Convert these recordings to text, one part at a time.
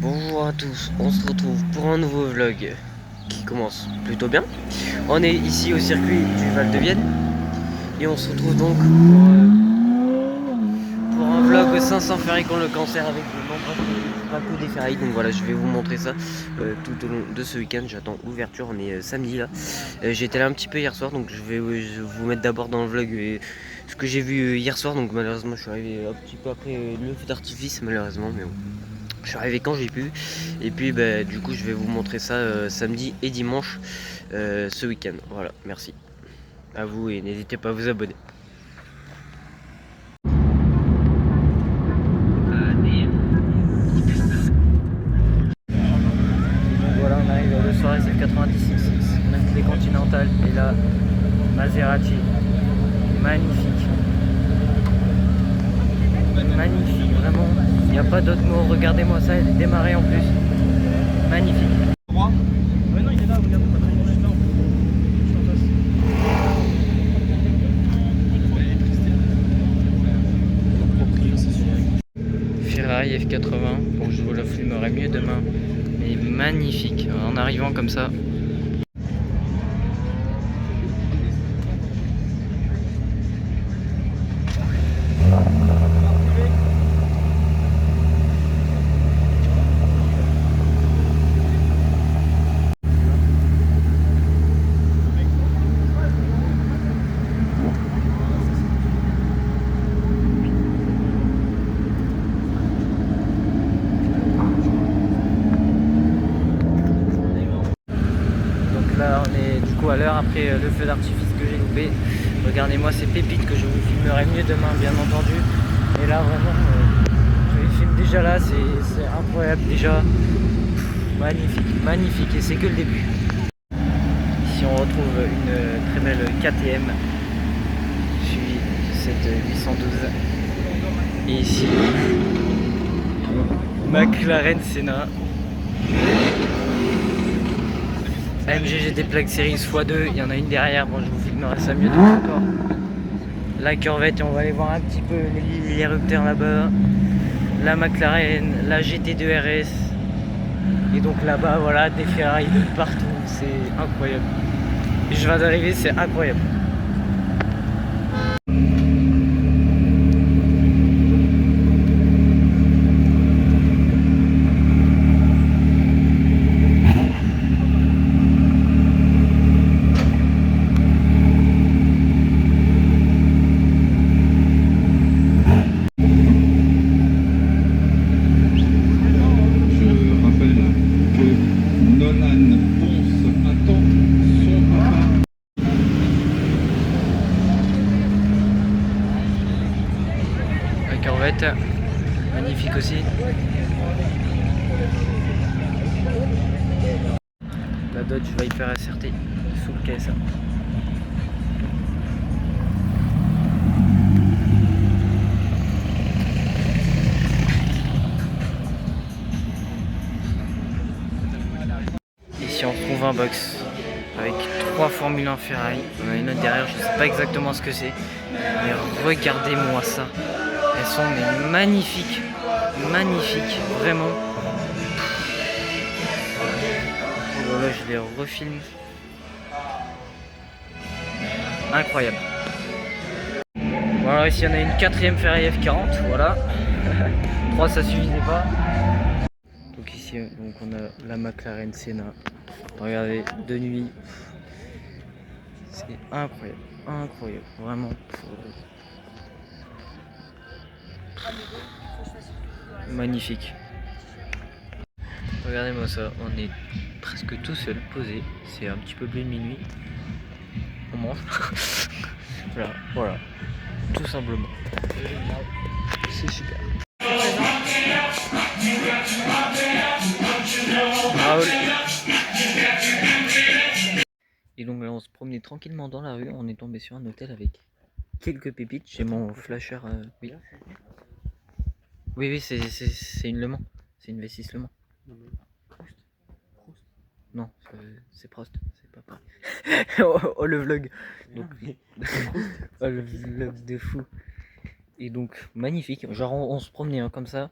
Bonjour à tous, on se retrouve pour un nouveau vlog qui commence plutôt bien. On est ici au circuit du Val de Vienne et on se retrouve donc pour un vlog 500 ferrailles contre le cancer avec de nombreux plateaux des ferrailles. Donc voilà, je vais vous montrer ça tout au long de ce week-end. J'attends l'ouverture, on est samedi là. J'étais là un petit peu hier soir, donc je vais vous mettre d'abord dans le vlog ce que j'ai vu hier soir. Donc malheureusement, je suis arrivé un petit peu après le feu d'artifice, malheureusement, mais bon. Je suis arrivé quand j'ai pu. Et puis bah, du coup je vais vous montrer ça samedi et dimanche ce week-end. Voilà, merci à vous et n'hésitez pas à vous abonner. Donc voilà, on arrive le soir SF96, des Continental et là Maserati. Magnifique. Magnifique, vraiment. Il n'y a pas d'autre mot. Regardez-moi ça, elle est démarrée en plus. Magnifique. Ouais, non, il est là, regarde, pas très loin, là, juste en face. Ferrari F80, bon je vous le filmerai mieux demain. Mais magnifique, en arrivant comme ça. Là on est du coup à l'heure après le feu d'artifice que j'ai loupé. Regardez-moi ces pépites que je vous filmerai mieux demain bien entendu. Et là vraiment je les filme déjà là, c'est incroyable déjà. Magnifique, magnifique et c'est que le début. Ici on retrouve une très belle KTM. Je suis cette 812. Et ici McLaren Senna. AMG GT Plaque Series x2, il y en a une derrière, bon je vous filmerai ça mieux demain encore. La Corvette, et on va aller voir un petit peu les érupteurs là-bas. La McLaren, la GT2 RS. Et donc là-bas, voilà, des Ferrari de partout, c'est incroyable. Et je viens d'arriver, c'est incroyable. La Corvette, magnifique aussi. La Dodge Viper SRT sous le KSA. Ici on trouve un box avec 3 Formule 1 Ferrari. On a une autre derrière, je ne sais pas exactement ce que c'est. Mais regardez-moi ça. Elles sont mais magnifiques. Magnifiques, vraiment. Voilà, je les refilme. Incroyable. Voilà, ici on a une 4ème Ferrari F40, voilà. 3 ça suffisait pas. Donc ici donc on a la McLaren Senna. Regardez, de nuit. C'est incroyable, incroyable, vraiment. Magnifique. Regardez-moi ça, on est presque tout seul, posé. C'est un petit peu bleu de minuit. On mange. Voilà, voilà, tout simplement. C'est super. Raoul. Et donc là on se promenait tranquillement dans la rue, on est tombé sur un hôtel avec quelques pépites. J'ai mon flasher. Oui. Oui, c'est une Le Mans. C'est une V6 Le Mans. Non, c'est Prost, c'est pas pareil. Oh, le vlog. Donc, oh, le vlog de fou. Et donc magnifique. Genre on se promenait hein, comme ça.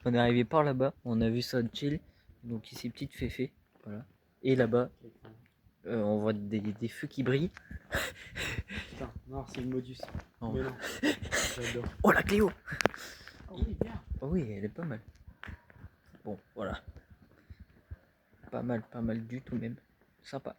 On est arrivé par là-bas, on a vu ça chill. Donc ici, petite féfé. Voilà. Et là-bas, on voit des feux qui brillent. Putain, non, c'est une modus. Oh. Mais non, j'adore. Oh la Cléo! Oh oui, bien. Oh oui, elle est pas mal. Bon, voilà. Pas mal du tout même. Sympa.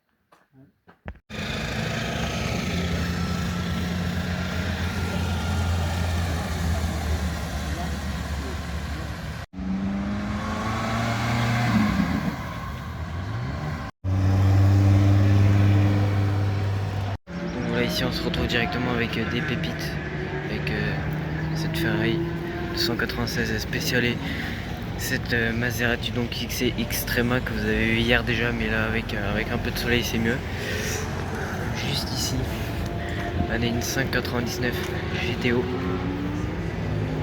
Donc voilà, ici on se retrouve directement avec des pépites, avec cette Ferrari 296 spéciale, cette Maserati donc XC Extrema que vous avez vu hier déjà, mais là avec un peu de soleil c'est mieux. Juste ici, on a une 599 GTO.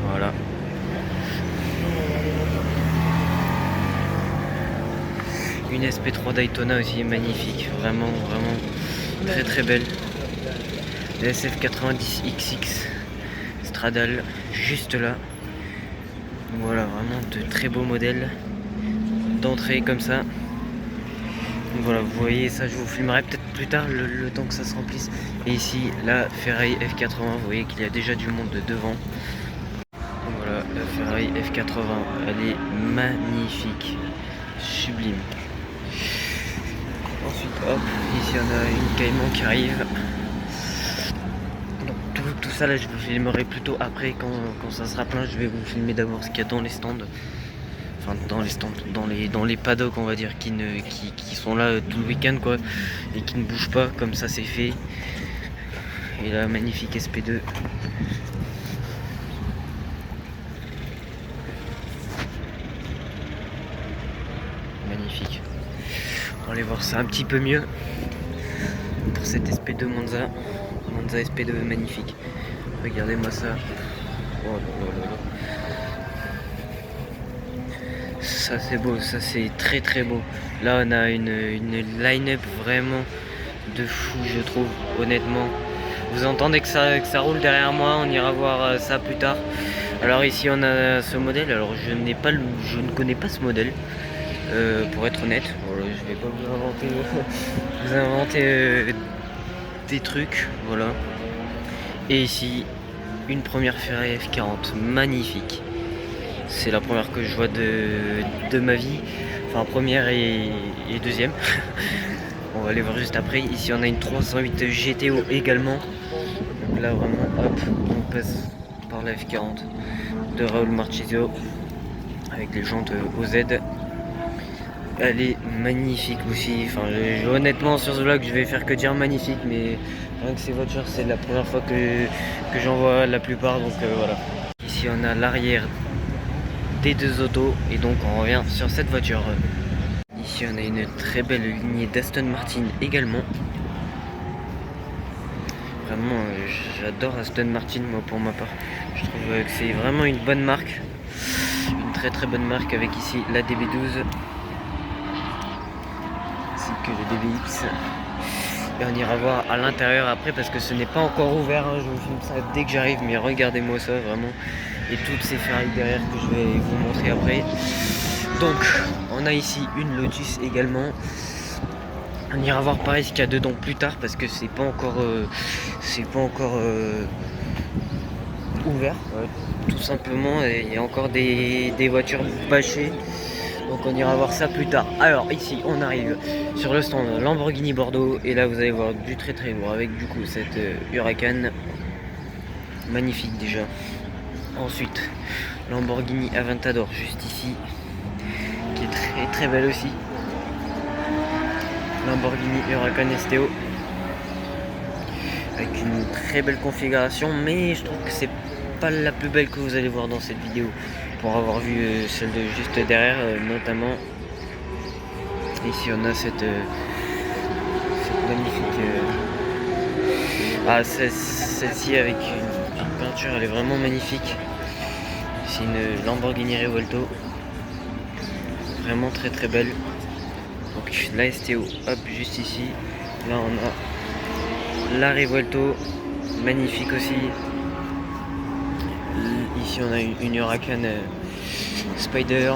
Voilà. Une SP3 Daytona aussi magnifique, vraiment très belle. La SF90XX Stradale juste là. Voilà, vraiment de très beaux modèles d'entrée comme ça. Donc voilà, vous voyez ça, je vous filmerai peut-être plus tard le temps que ça se remplisse. Et ici la Ferrari F80, vous voyez qu'il y a déjà du monde devant. Donc voilà, la Ferrari F80, elle est magnifique, sublime. Ensuite, hop, ici on a une Cayman qui arrive. Donc tout ça là, je vous filmerai plutôt après quand ça sera plein. Je vais vous filmer d'abord ce qu'il y a dans les stands. Enfin, dans les stands, dans les paddocks, on va dire, qui sont là tout le week-end quoi, et qui ne bougent pas, comme ça c'est fait. Et la magnifique SP2. Magnifique. On va aller voir ça un petit peu mieux pour cette SP2 Monza SP2 magnifique. Regardez-moi ça. Oh là là là. Ça c'est beau, ça c'est très beau. Là on a une line-up vraiment de fou, je trouve, honnêtement. Vous entendez que ça roule derrière moi, on ira voir ça plus tard. Alors ici on a ce modèle, alors je ne connais pas ce modèle. Pour être honnête, voilà, je vais pas vous inventer des trucs, voilà. Et ici, une première Ferrari F40, magnifique. C'est la première que je vois de ma vie, enfin première et deuxième. On va aller voir juste après. Ici on a une 308 GTO également. Donc là vraiment, hop, on passe par la F40 de Raoul Marchisio avec les jantes OZ. Elle est magnifique aussi, enfin honnêtement sur ce vlog je vais faire que dire magnifique, mais rien que ces voitures c'est la première fois que j'en vois la plupart, donc voilà. Ici on a l'arrière des deux autos et donc on revient sur cette voiture. Ici on a une très belle lignée d'Aston Martin également. Vraiment j'adore Aston Martin moi pour ma part, je trouve que c'est vraiment une bonne marque, une très bonne marque, avec ici la DB12 que le DBX, et on ira voir à l'intérieur après parce que ce n'est pas encore ouvert, hein. Je vous filme ça dès que j'arrive, mais regardez-moi ça vraiment, et toutes ces Ferrari derrière que je vais vous montrer après. Donc on a ici une Lotus également, on ira voir pareil ce qu'il y a dedans plus tard parce que c'est pas encore ouvert, tout simplement, et il y a encore des voitures bâchées. Donc on ira voir ça plus tard. Alors ici on arrive sur le stand Lamborghini Bordeaux et là vous allez voir du très lourd avec du coup cette Huracan magnifique déjà. Ensuite Lamborghini Aventador juste ici qui est très belle aussi. Lamborghini Huracan STO avec une très belle configuration, mais je trouve que c'est pas la plus belle que vous allez voir dans cette vidéo, pour avoir vu celle de juste derrière notamment. Ici on a cette magnifique celle-ci avec une peinture, elle est vraiment magnifique. C'est une Lamborghini Revuelto, vraiment très belle. Donc la STO, hop, juste ici. Là on a la Revuelto, magnifique aussi. Ici on a une Huracan Spider.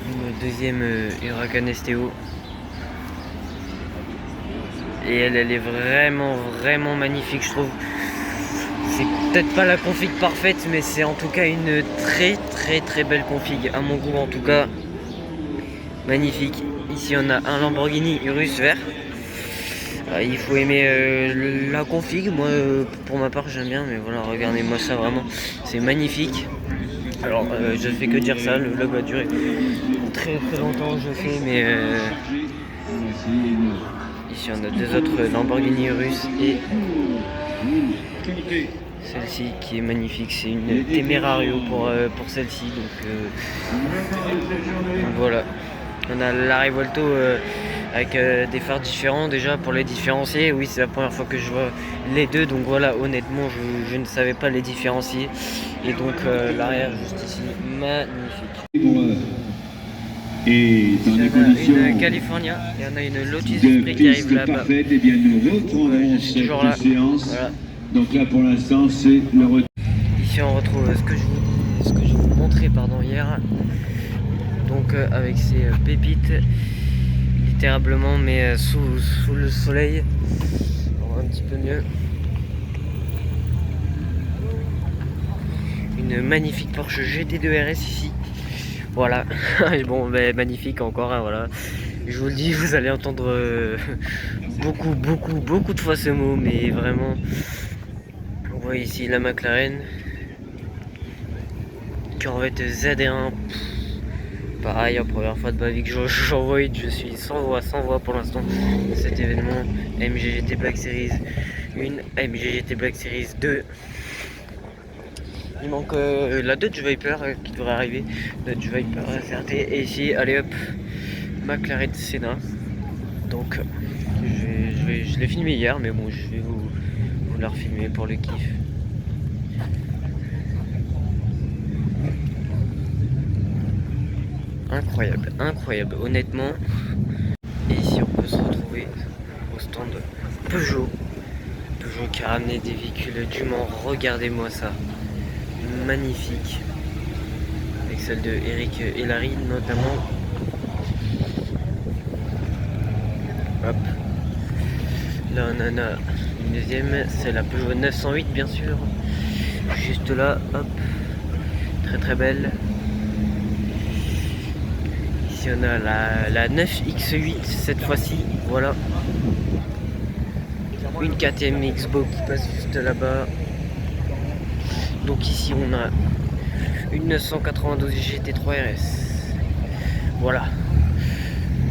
Une deuxième Huracan STO. Et elle est vraiment magnifique, je trouve. C'est peut-être pas la config parfaite, mais c'est en tout cas une très belle config, à mon goût en tout cas. Magnifique. Ici on a un Lamborghini Urus vert. Il faut aimer la config. Moi pour ma part j'aime bien, mais voilà, regardez-moi ça, vraiment c'est magnifique. Alors je fais que dire ça, le vlog va durer très longtemps, je sais, mais ici on a deux autres Lamborghini Urus et celle-ci qui est magnifique, c'est une Temerario pour celle-ci, donc voilà. On a la Revuelto avec des phares différents déjà pour les différencier. Oui, c'est la première fois que je vois les deux, donc voilà, honnêtement je ne savais pas les différencier. Et donc l'arrière juste ici, magnifique. Et dans les Il y en a conditions une California, il y en a une Lotus Esprit qui arrive là-bas. parfaite, eh bien nous reprendrons cette toujours là. séance. Voilà. Donc là pour l'instant c'est le retour. Ici on retrouve ce que je vous montrais hier. Donc avec ces pépites, littéralement, mais sous le soleil. On voit un petit peu mieux. Une magnifique Porsche GT2 RS ici. Voilà. Et bon, magnifique encore, hein, voilà. Je vous le dis, vous allez entendre beaucoup de fois ce mot, mais vraiment. On voit ici la McLaren. Corvette ZR1. Pareil, première fois de ma vie que j'en vois une, je suis sans voix pour l'instant de cet événement. MGGT Black Series 1, MGGT Black Series 2. Il manque la Dodge Viper qui devrait arriver, Dodge Viper SRT, et ici, allez hop, McLaren Senna. Donc je l'ai filmé hier, mais bon, je vais vous la refilmer pour le kiff. Incroyable, honnêtement. Et ici on peut se retrouver au stand Peugeot qui a ramené des véhicules du Mans. Regardez-moi ça, magnifique, avec celle de Eric et Larry notamment. Hop, là on en a une deuxième, c'est la Peugeot 908 bien sûr, juste là, hop, très belle. Ici on a la 9X8 cette fois-ci, voilà. Une KTM X-Bow qui passe juste là-bas. Donc ici on a une 992 GT3 RS. Voilà.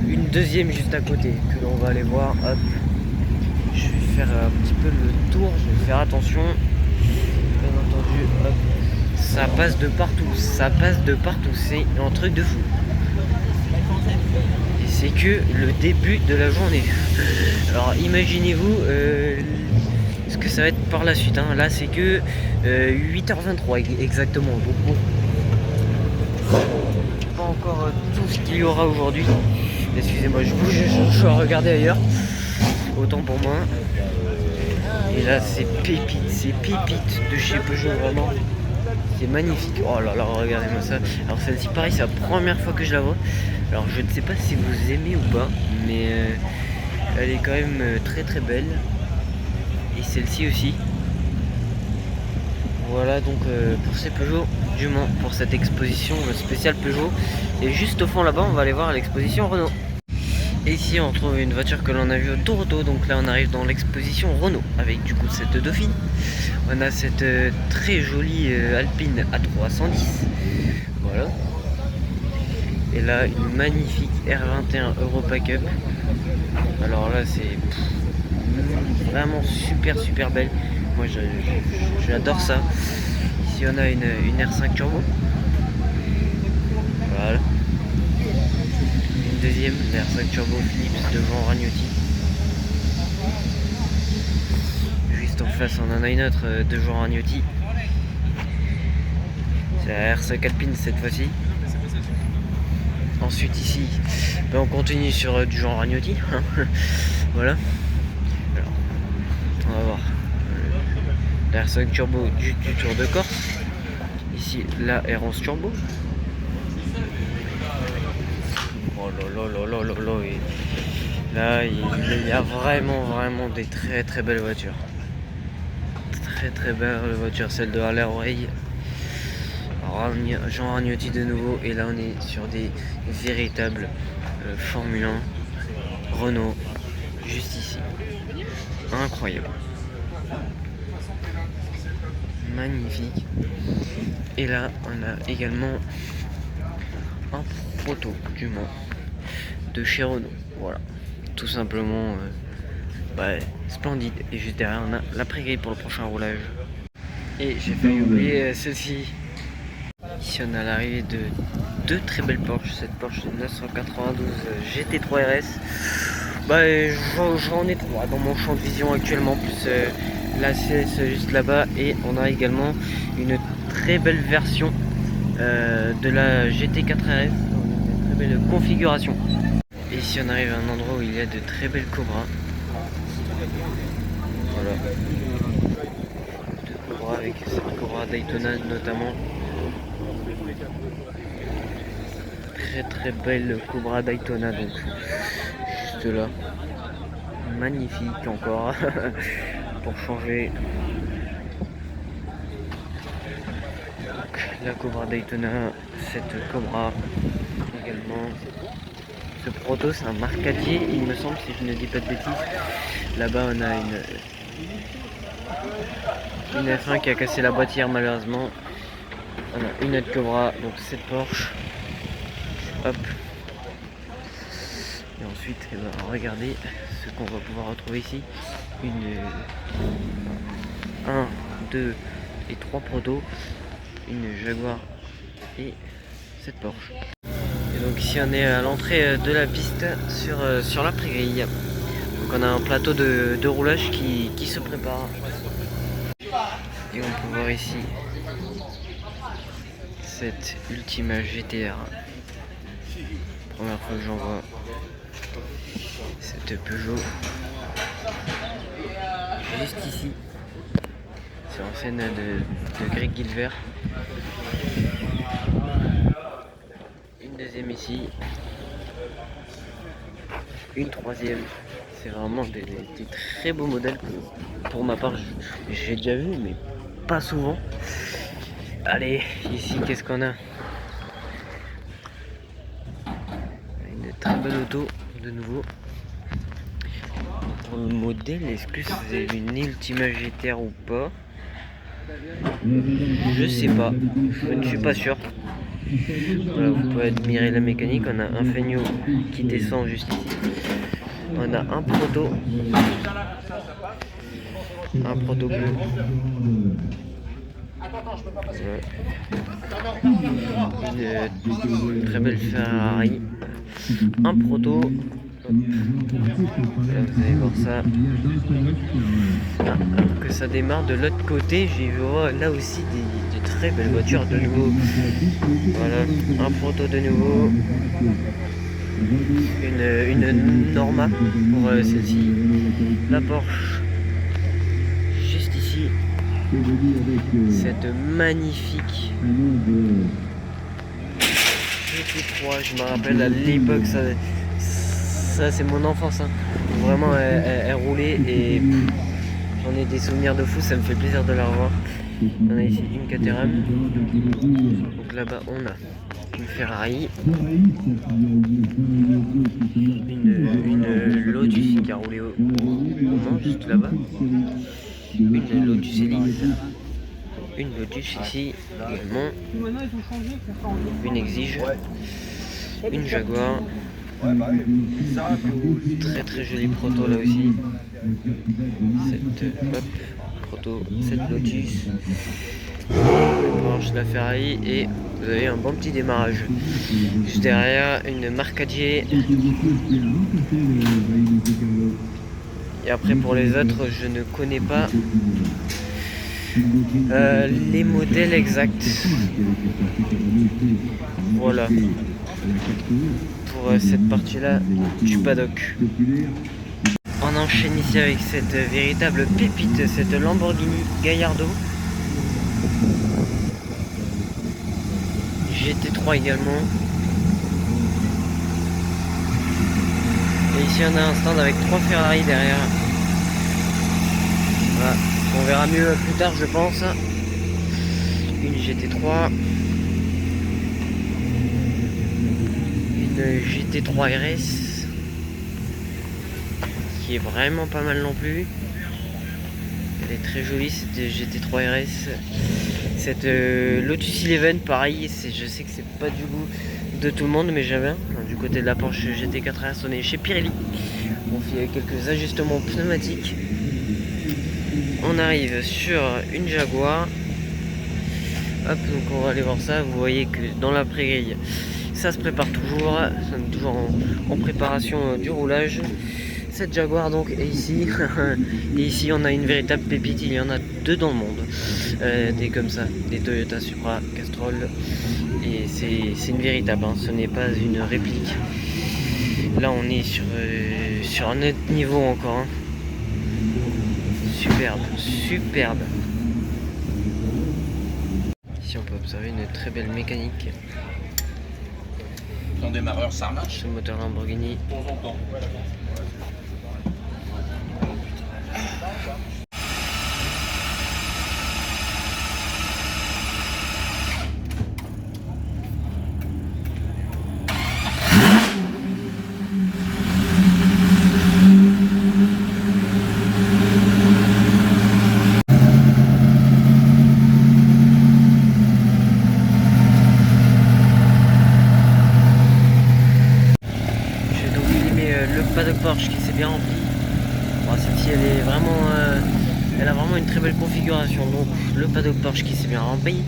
Une deuxième juste à côté que l'on va aller voir. Hop. Je vais faire un petit peu le tour, je vais faire attention. Bien entendu, hop. Ça passe de partout, c'est un truc de fou. Et c'est que le début de la journée. Alors imaginez-vous ce que ça va être par la suite, hein. Là c'est que 8h23 exactement. Donc bon, pas encore tout ce qu'il y aura aujourd'hui. Excusez-moi, je bouge, je vais regarder ailleurs. Autant pour moi. Et là c'est pépites de chez Peugeot, vraiment. C'est magnifique. Oh là là, regardez-moi ça. Alors celle-ci pareil, c'est la première fois que je la vois. Alors je ne sais pas si vous aimez ou pas, mais elle est quand même très belle. Et celle-ci aussi. Voilà donc pour ces Peugeot du Mans, pour cette exposition spéciale Peugeot. Et juste au fond là-bas, on va aller voir l'exposition Renault. Et ici on retrouve une voiture que l'on a vue au Tour Auto. Donc là on arrive dans l'exposition Renault avec du coup cette Dauphine. On a cette très jolie Alpine A310. Voilà. Et là une magnifique R21 Europa Cup. Alors là c'est vraiment super belle. Moi j'adore ça. Ici on a une R5 Turbo. Voilà. Une deuxième, la R5 Turbo Philips devant Ragnotti. Juste en face on en a une autre devant Ragnotti. C'est la R5 Alpine cette fois-ci. Ensuite ici, on continue sur du genre Ragnotti. Voilà. Alors, on va voir. la R5 Turbo du Tour de Corse. Ici la R11 Turbo. Oh là là là là là là. Et là il y a vraiment des très belles voitures. Très belle voiture, celle de Harley Oreille. Jean Ragnotti de nouveau, et là on est sur des véritables Formule 1 Renault, juste ici. Incroyable. Magnifique. Et là on a également un proto du Mans de chez Renault. Voilà, tout simplement splendide. Et juste derrière on a l'après-grille pour le prochain roulage. Et j'ai failli oublier ceci. Ici on a l'arrivée de deux très belles Porsche. Cette Porsche 992 GT3 RS. J'en ai trois dans mon champ de vision actuellement, plus la CS juste là-bas. Et on a également une très belle version de la GT4 RS, une très belle configuration. Et ici on arrive à un endroit où il y a de très belles Cobras. Voilà, deux Cobras avec cette Cobra Daytona notamment. Très belle Cobra Daytona, donc juste là, magnifique encore pour changer. Donc, la Cobra Daytona, cette Cobra également. Ce proto c'est un Marcadier il me semble, si je ne dis pas de bêtises. Là-bas on a une F1 qui a cassé la boîtière malheureusement. On a une autre Cobra, donc cette Porsche. Hop. Et ensuite, regardez ce qu'on va pouvoir retrouver ici. 1, 2 et 3 protos. Une Jaguar et cette Porsche. Et donc ici on est à l'entrée de la piste sur l'après-grille. Donc on a un plateau de roulage qui se prépare. Et on peut voir ici cette Ultima GTR. Première fois que j'en vois cette Peugeot. Juste ici, c'est l'ancienne de Greg Gilbert. Une deuxième ici. Une troisième. C'est vraiment des très beaux modèles que pour ma part j'ai déjà vu, mais pas souvent. Allez, ici qu'est-ce qu'on a? Une très belle auto de nouveau. Pour le modèle, est-ce que c'est une Ultima GTR ou pas? Je sais pas, je ne suis pas sûr. Voilà, vous pouvez admirer la mécanique. On a un Feigno qui descend juste ici. On a un proto bleu. Une très belle Ferrari. Un proto. Là, vous allez voir ça. Alors que ça démarre de l'autre côté, j'ai vu là aussi des très belles voitures de nouveau. Voilà, un proto de nouveau. Une Norma pour celle-ci. La Porsche juste ici. Cette magnifique GT3, je me rappelle à l'époque, ça c'est mon enfance, hein. Vraiment elle roulait et j'en ai des souvenirs de fou, ça me fait plaisir de la revoir. On a ici une Caterham, donc là-bas on a une Ferrari, une Lotus qui a roulé au Mans juste là-bas, une Lotus Elise, une Lotus ici également, une Exige, une Jaguar, très joli proto là aussi, cette Lotus, Porsche, la Ferrari, et vous avez un bon petit démarrage. Juste derrière une Marcadier. Et après pour les autres, je ne connais pas les modèles exacts. Voilà pour cette partie là du paddock. En on enchaîne ici avec cette véritable pépite, cette Lamborghini Gallardo GT3 également. Et ici on a un stand avec 3 Ferrari derrière. Voilà. On verra mieux plus tard je pense. Une GT3. Une GT3 RS. Qui est vraiment pas mal non plus. Elle est très jolie cette GT3 RS. Cette Lotus Eleven pareil, je sais que c'est pas du goût de tout le monde mais j'avais un. Du côté de la Porsche GT4 RS on est chez Pirelli. On fait quelques ajustements pneumatiques. On arrive sur une Jaguar. Hop, donc on va aller voir ça. Vous voyez que dans la pré-grille ça se prépare toujours. On est toujours en préparation du roulage. Cette Jaguar donc est ici. Et ici on a une véritable pépite. Il y en a 2 dans le monde. Des comme ça, des Toyota Supra Castrol. Et c'est une véritable, hein. Ce n'est pas une réplique. Là on est sur un autre niveau encore. Hein. Superbe, superbe. Ici on peut observer une très belle mécanique. Ton démarreur ça marche. Ce moteur Lamborghini. De temps en temps. Paddock Porsche qui s'est bien rempli. Bon, celle-ci elle a vraiment une très belle configuration. Donc le paddock Porsche qui s'est bien rempli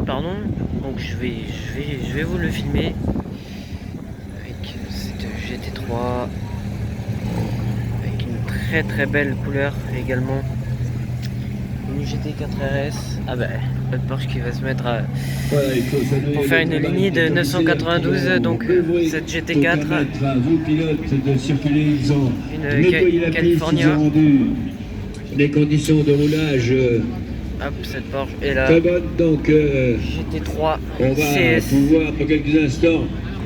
pardon. Donc je vais vous le filmer avec cette GT3 avec une très belle couleur également. Une GT4 RS. Ah bah le Porsche qui va se mettre pour faire une lignée de 992, donc cette GT4, une California. Les conditions de roulage Hop, cette Porsche et la donc GT3 on va CS. pouvoir pour quelques instants,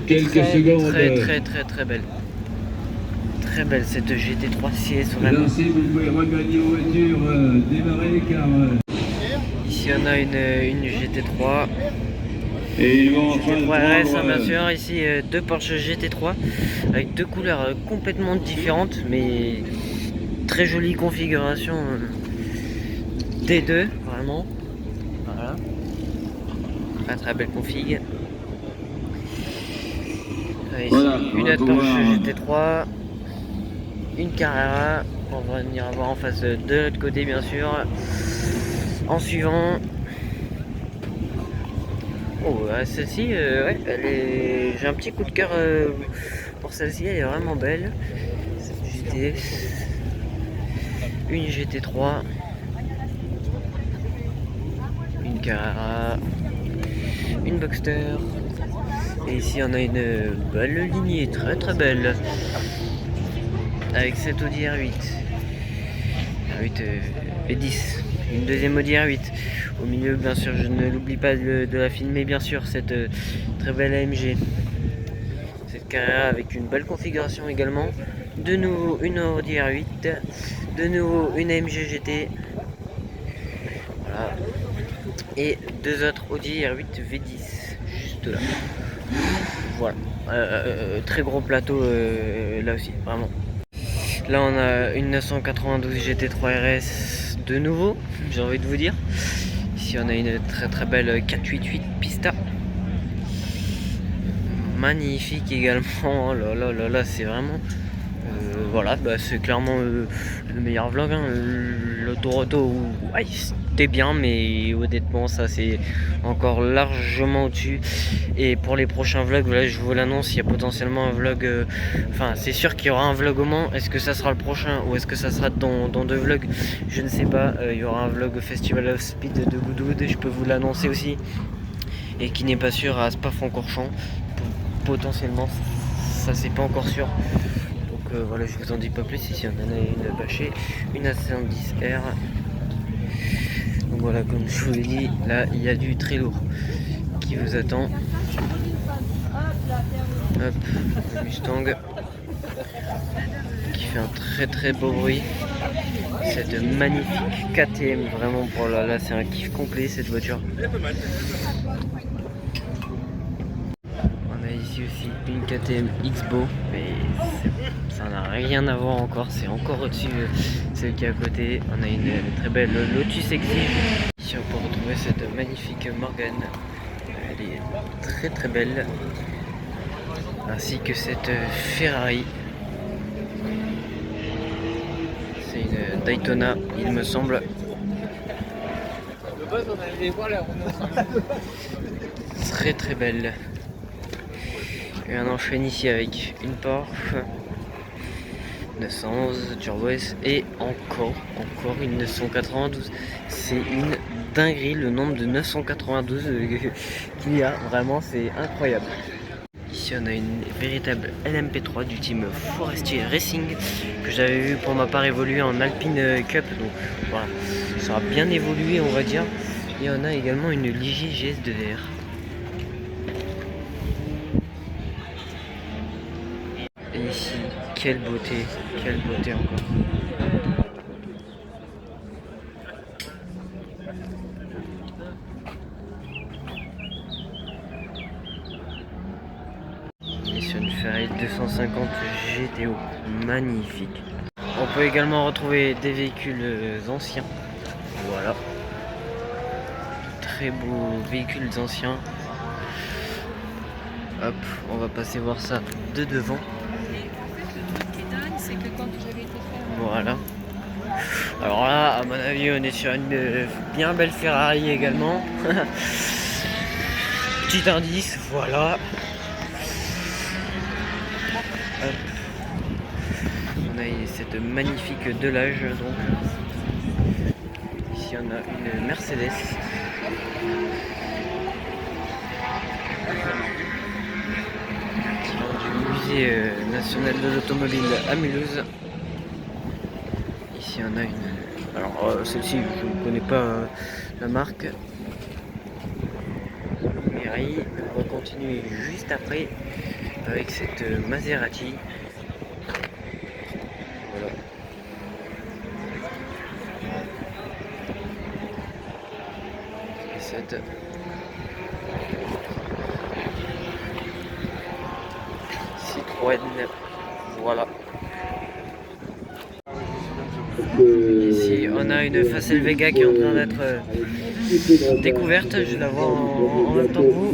secondes. Très belle. Très belle cette GT3 CS vraiment. Là, si vous pouvez regagner vos voitures, démarrer car ici on a une GT3. et ils vont enfin GT3 RS, bien sûr. Ici 2 Porsche GT3 avec 2 couleurs complètement différentes, mais très jolie configuration des deux, vraiment. Voilà. Très belle config. Ici, voilà, une autre Porsche GT3. Une Carrera, on va venir voir en face de l'autre côté bien sûr. En suivant, oh celle-ci, ouais, j'ai un petit coup de cœur pour celle-ci, elle est vraiment belle. Cette GT, une GT3, une Carrera, une Boxster, et ici on a une belle lignée, très belle. Avec cette Audi R8 V10, une deuxième Audi R8 au milieu, bien sûr, je ne l'oublie pas de la filmer, bien sûr, cette très belle AMG, cette Carrera avec une belle configuration également, de nouveau une Audi R8, de nouveau une AMG GT, voilà, et 2 autres Audi R8 V10 juste là, voilà, très gros plateau là aussi, vraiment. Là on a une 992 GT3 RS de nouveau, j'ai envie de vous dire. Ici on a une très belle 488 Pista. Magnifique également, oh là c'est vraiment... voilà, bah, c'est clairement le meilleur vlog, hein. L'Auto-Roto, ouais, c'était bien, mais honnêtement ça c'est encore largement au-dessus. Et pour les prochains vlogs, voilà, je vous l'annonce, il y a potentiellement un vlog, enfin c'est sûr qu'il y aura un vlog au Mans. Est-ce que ça sera le prochain ou est-ce que ça sera dans 2 vlogs, je ne sais pas. Il y aura un vlog Festival of Speed de Goodwood, je peux vous l'annoncer aussi, et qui n'est pas sûr à Spa-Francorchamps potentiellement, ça c'est pas encore sûr. Donc voilà, je vous en dis pas plus. Ici on en a une bâchée, une A110R. Donc voilà, comme je vous l'ai dit, là il y a du très lourd qui vous attend. Hop, le Mustang qui fait un très beau bruit. Cette magnifique KTM, vraiment pour là c'est un kiff complet cette voiture. On a ici aussi une KTM X-Bow, mais ça n'a rien à voir encore, c'est encore au-dessus de celle qui est à côté. On a une très belle Lotus Exige. Ici on peut retrouver cette magnifique Morgan, elle est très belle, ainsi que cette Ferrari. C'est une Daytona, il me semble. Très belle. Et on enchaîne ici avec une Porsche 911 Turbo S et encore une 992. C'est une dinguerie le nombre de 992 qu'il y a, vraiment c'est incroyable. Ici on a une véritable LMP3 du team Forestier Racing que j'avais vu pour ma part évoluer en Alpine Cup, donc voilà, ça a bien évolué on va dire. Et on a également une Ligier GS2R. Et ici, quelle beauté encore. Et sur une Ferrari 250 GTO, magnifique. On peut également retrouver des véhicules anciens. Voilà. Très beaux véhicules anciens. Hop, on va passer voir ça de devant. Voilà. Alors là, à mon avis, on est sur une bien belle Ferrari également. Petit indice, voilà. Hop. On a cette magnifique Delage donc. Ici on a une Mercedes. Qui vient du musée national de l'automobile à Mulhouse. Ici on a une. Alors celle-ci je ne connais pas la marque. Mirai. On va continuer juste après avec cette Maserati. Voilà. Et cette Citroën. Voilà. Ici on a une Facel Vega qui est en train d'être découverte, je la vois en même temps que vous.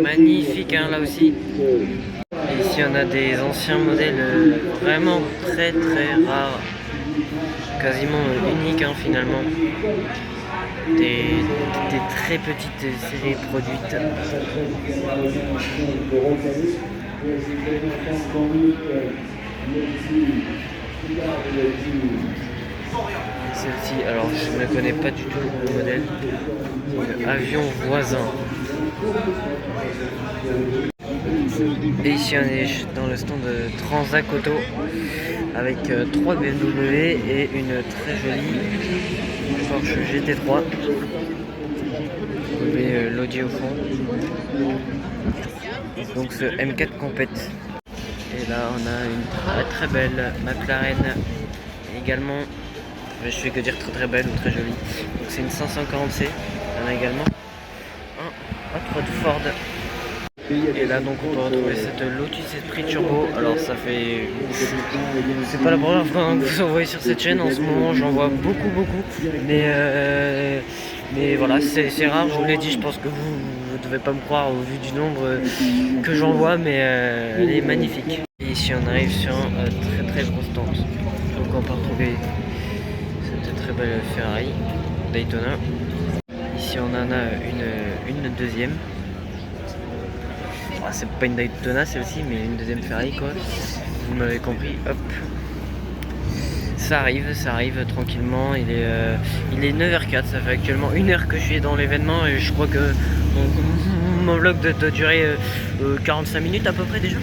Magnifique hein, là aussi. Et ici on a des anciens modèles vraiment très rares, quasiment uniques hein, finalement. Des très petites séries produites. Celle-ci, alors je ne connais pas du tout le modèle. Avion voisin. Et ici on est dans le stand de Transac Auto avec 3 BMW et une très jolie Porsche GT3. Vous avez l'Audi au fond. Donc ce M4 Compète. Et là on a une très belle McLaren également. Je fais que dire très belle ou très jolie. Donc c'est une 540C. On a également un Hot Ford. Et là donc on peut retrouver cette Lotus Esprit Turbo. Alors ça fait... C'est pas la première fois que vous en voyez sur cette chaîne. En ce moment j'en vois beaucoup. Mais voilà, c'est rare, je vous l'ai dit, je pense que vous ne devez pas me croire au vu du nombre que j'en vois, mais elle est magnifique. Et ici on arrive sur un très gros stand. Donc on peut retrouver cette très belle Ferrari Daytona. Ici on en a une deuxième. Ah, c'est pas une Daytona celle-ci, mais une deuxième Ferrari quoi. Vous m'avez compris, hop. Ça arrive tranquillement, il est 9h04, ça fait actuellement 1 heure que je suis dans l'événement et je crois que mon vlog doit durer 45 minutes à peu près déjà.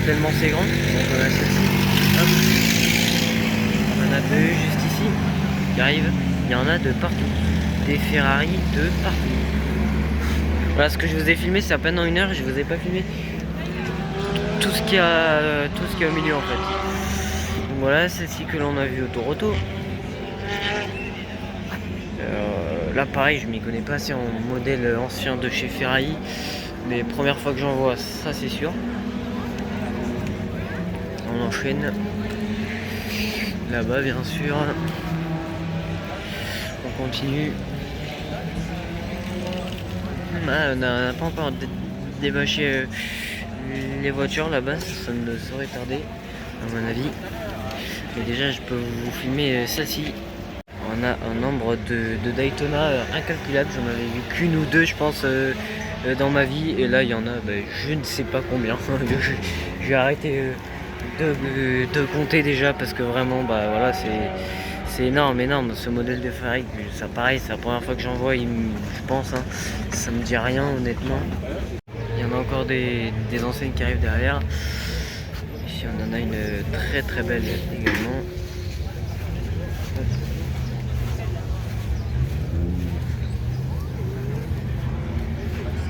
Tellement c'est grand. Donc voilà celle-ci. Hop. On en a deux juste ici qui arrivent. Il y en a de partout. Des Ferrari de partout. Voilà ce que je vous ai filmé, c'est à peine en 1 heure. Je vous ai pas filmé tout ce qu'il y a au milieu en fait. Donc voilà celle-ci que l'on a vue au Toronto. Là pareil, je m'y connais pas assez en modèle ancien de chez Ferrari, mais première fois que j'en vois, ça c'est sûr. On enchaîne là-bas bien sûr. On continue. On n'a pas encore débâché les voitures là-bas, ça ne saurait tarder à mon avis. Mais déjà je peux vous filmer celle-ci. On a un nombre de Daytona incalculable, j'en avais vu qu'une ou deux je pense dans ma vie, et là il y en a je ne sais pas combien. J'ai arrêté de compter déjà parce que vraiment voilà c'est énorme ce modèle de Ferrari. Ça pareil, c'est la première fois que j'en vois, je pense ça me dit rien honnêtement. Il y en a encore des enseignes qui arrivent derrière. Ici on en a une très belle également.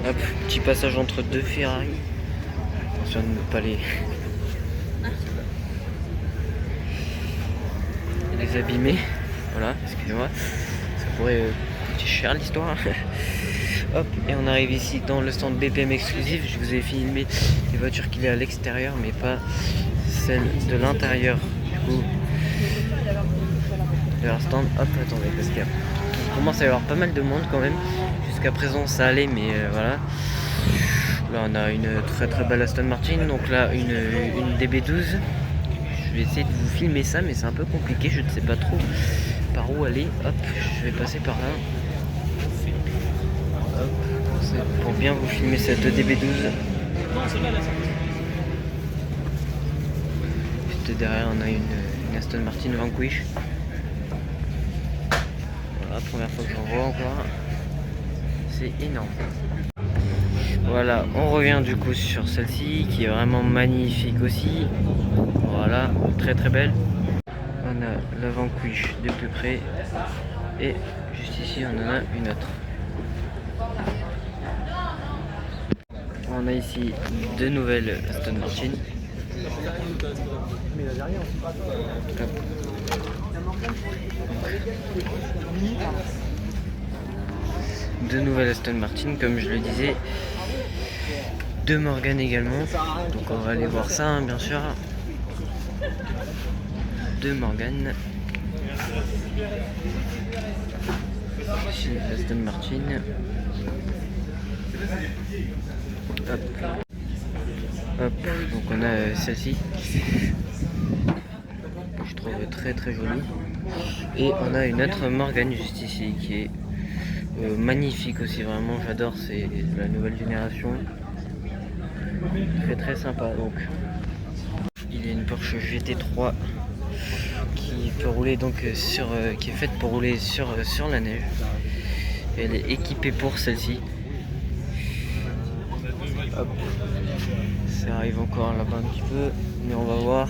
Hop, petit passage entre deux Ferrari. Attention de ne pas les abîmer. Voilà, excusez-moi. Ça pourrait coûter cher l'histoire. Hop, et on arrive ici dans le stand BPM exclusif. Je vous ai filmé les voitures qu'il y a à l'extérieur, mais pas celles de l'intérieur. Du coup, de leur stand. Hop, attendez, parce qu'il commence à y avoir pas mal de monde quand même. Jusqu'à présent ça allait, mais voilà. Là on a une très belle Aston Martin, donc là une DB12. Je vais essayer de vous filmer ça, mais c'est un peu compliqué, je ne sais pas trop par où aller. Hop, je vais passer par là. Hop, c'est pour bien vous filmer cette DB12. Juste derrière on a une Aston Martin Vanquish. Voilà, première fois que j'en vois encore. C'est énorme. Voilà, on revient du coup sur celle-ci qui est vraiment magnifique aussi. Voilà, très belle. On a la Vanquish de plus près et juste ici on en a une autre. On a ici deux nouvelles Aston Martin. Hop. Deux nouvelles Aston Martin comme je le disais, deux Morgan également, donc on va aller voir ça bien sûr. Deux Morgan, ici Aston Martin. Hop. Hop, donc on a celle-ci, je trouve très jolie, et on a une autre Morgan juste ici qui est magnifique aussi, vraiment j'adore, c'est la nouvelle génération, très sympa. Donc il y a une Porsche GT3 qui peut rouler donc qui est faite pour rouler sur la neige. Elle est équipée pour celle-ci. Hop, ça arrive encore là-bas un petit peu, mais on va voir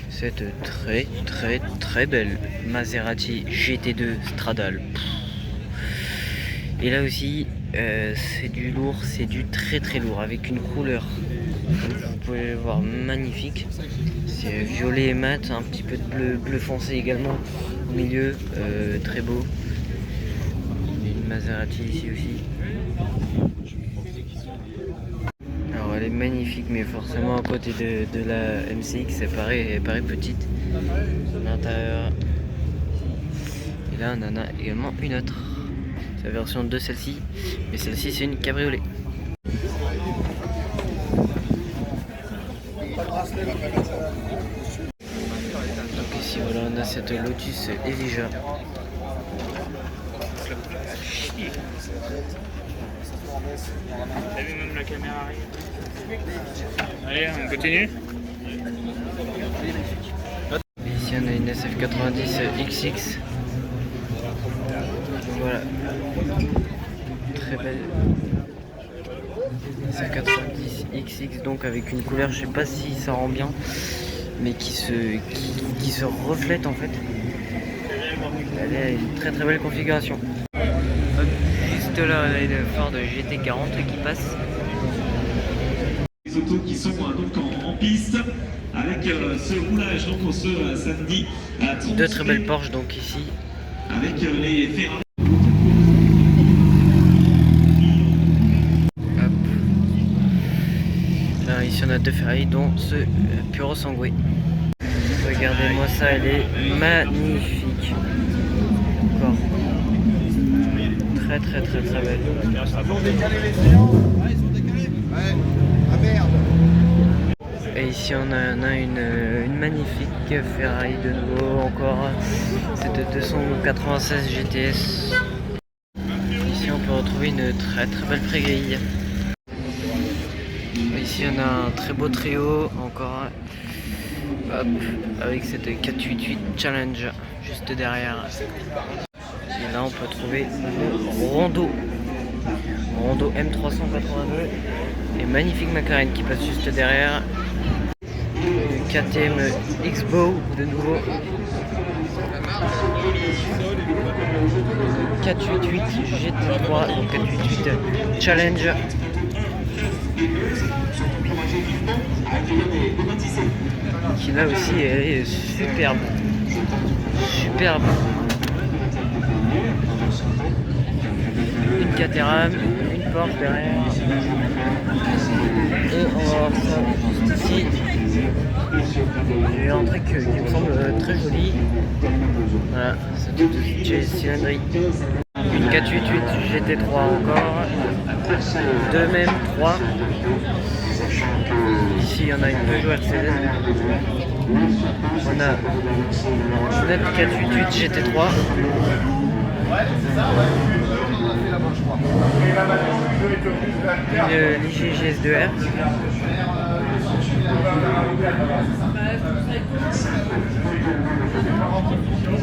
cette très belle Maserati GT2 Stradale. Et là aussi c'est du lourd, c'est du très lourd, avec une couleur, comme vous pouvez le voir, magnifique. C'est violet et mat, un petit peu de bleu foncé également au milieu, très beau. Une Maserati ici aussi. Alors elle est magnifique, mais forcément à côté de la MCX elle paraît petite à l'intérieur. Et là on en a également une autre. La version de celle-ci, mais celle-ci c'est une cabriolet. Donc ici voilà, on a cette Lotus Evija. T'as vu même la caméra arrive. Allez, on continue. Ici on a une SF90 XX. Voilà, très belle. 990 XX, donc avec une couleur, je sais pas si ça rend bien, mais qui se reflète en fait. Elle est une très très belle configuration. Hop, juste là, on a une phare de GT40 qui passe. Les autos qui sont donc en piste avec ce roulage donc pour ce samedi à 30 Deux très belles Porsche donc ici. avec les Ferrari. Hop. Là, ici on a deux Ferrari dont ce Puro Sangue. Regardez-moi ça, elle est magnifique. Encore. Très très très très belle. Et ici on a une magnifique Ferrari de nouveau encore. C'est de 296 GTS. Ici on peut retrouver une très très belle pré-grille. Ici on a un très beau trio encore. Hop, avec cette 488 Challenge juste derrière. Et là on peut trouver le Rondo M382 et magnifique McLaren qui passe juste derrière. Le KTM X-Bow de nouveau. 488 GT3 donc 488 Challenge. Qui là aussi est superbe. Superbe. Une Caterham, une Porsche derrière. Et on va voir ça juste ici. J'ai un truc qui me semble très joli. Voilà, c'est tout de cylindrique. Une 488 GT3 encore. Deux même, 3. Ici, on a une Peugeot RCZ. On a une autre 488 GT3. Une Ligier GS2R.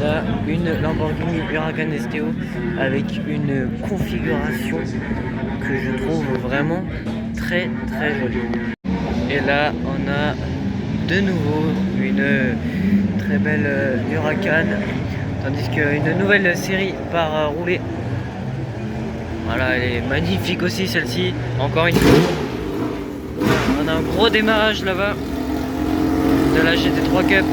Là, une Lamborghini Huracan STO avec une configuration que je trouve vraiment très très jolie. Et là, on a de nouveau une très belle Huracan, tandis qu'une nouvelle série part rouler. Voilà, elle est magnifique aussi celle-ci, encore une fois. On a un gros démarrage là-bas de la GT3 Cup.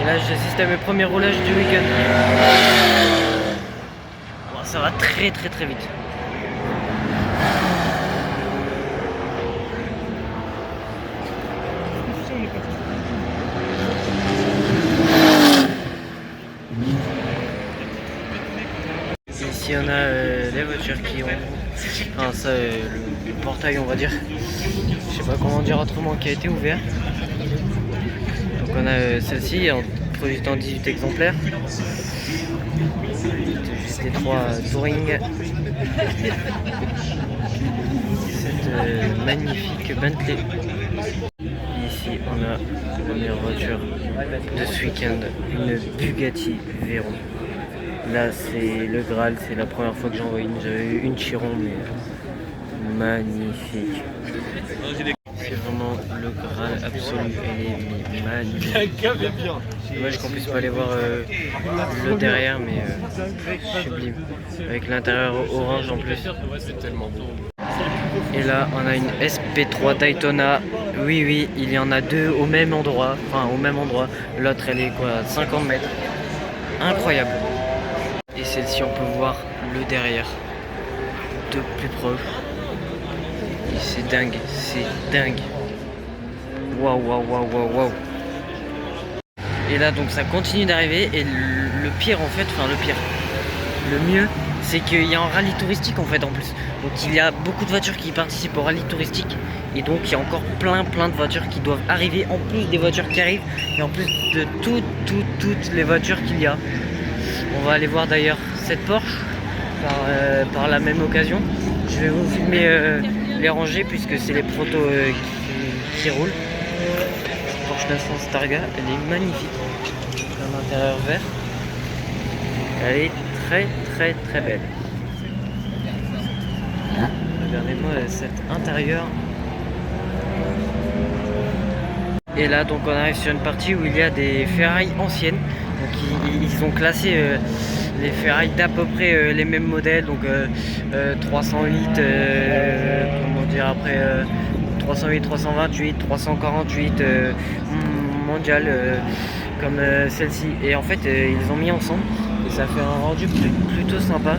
Et là, j'assiste à mes premiers roulages du week-end. Bon, ça va très très très vite. Ici on a des voitures qui ont, enfin ça, le portail on va dire, je sais pas comment dire autrement, qui a été ouvert. Donc on a celle-ci produite en 18 exemplaires. GT3 Touring. Cette magnifique Bentley. Ici on a la première voiture de ce week-end, une Bugatti Veyron. Là c'est le Graal, c'est la première fois que j'en vois une. J'avais eu une Chiron mais magnifique. C'est vraiment le Graal absolu, elle est magnifique. Dommage qu'on puisse pas aller voir le derrière mais sublime. Avec l'intérieur orange en plus. Et là on a une SP3 Daytona. Oui, il y en a deux au même endroit. Enfin au même endroit. L'autre elle est quoi, 50 mètres. Incroyable. Et celle-ci on peut voir le derrière de plus proche. Et c'est dingue, c'est dingue. Waouh. Et là donc ça continue d'arriver et le pire en fait, enfin le pire, le mieux c'est qu'il y a un rallye touristique en fait en plus. Donc il y a beaucoup de voitures qui participent au rallye touristique et donc il y a encore plein de voitures qui doivent arriver en plus des voitures qui arrivent et en plus de toutes les voitures qu'il y a. On va aller voir d'ailleurs cette Porsche par la même occasion. Je vais vous filmer les rangées puisque c'est les protos qui roulent. Porsche 900 Starga, elle est magnifique. Un intérieur vert. Elle est très belle. Regardez-moi cet intérieur. Et là donc on arrive sur une partie où il y a des ferrailles anciennes. Donc ils ont classé les ferrailles d'à peu près les mêmes modèles. Donc 308, comment dire après 308, 328, 348 mondial comme celle-ci. Et en fait ils ont mis ensemble et ça fait un rendu plutôt sympa.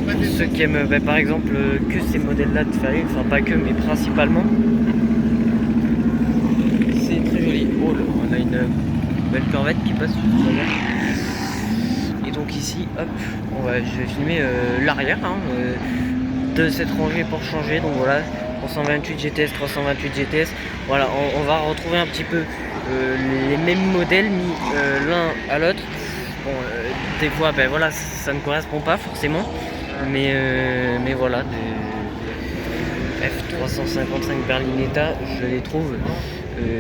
Pour ceux qui aiment par exemple que ces modèles là de ferraille, enfin pas que mais principalement. C'est très joli. Oh là, on a une belle corvette qui passe. Et donc ici, hop, je vais filmer l'arrière de cette rangée pour changer. Donc voilà, 328 GTS, 328 GTS. Voilà, on va retrouver un petit peu les mêmes modèles mis l'un à l'autre. Bon, des fois, ben voilà, ça ne correspond pas forcément, mais voilà, des F355 Berlinetta, je les trouve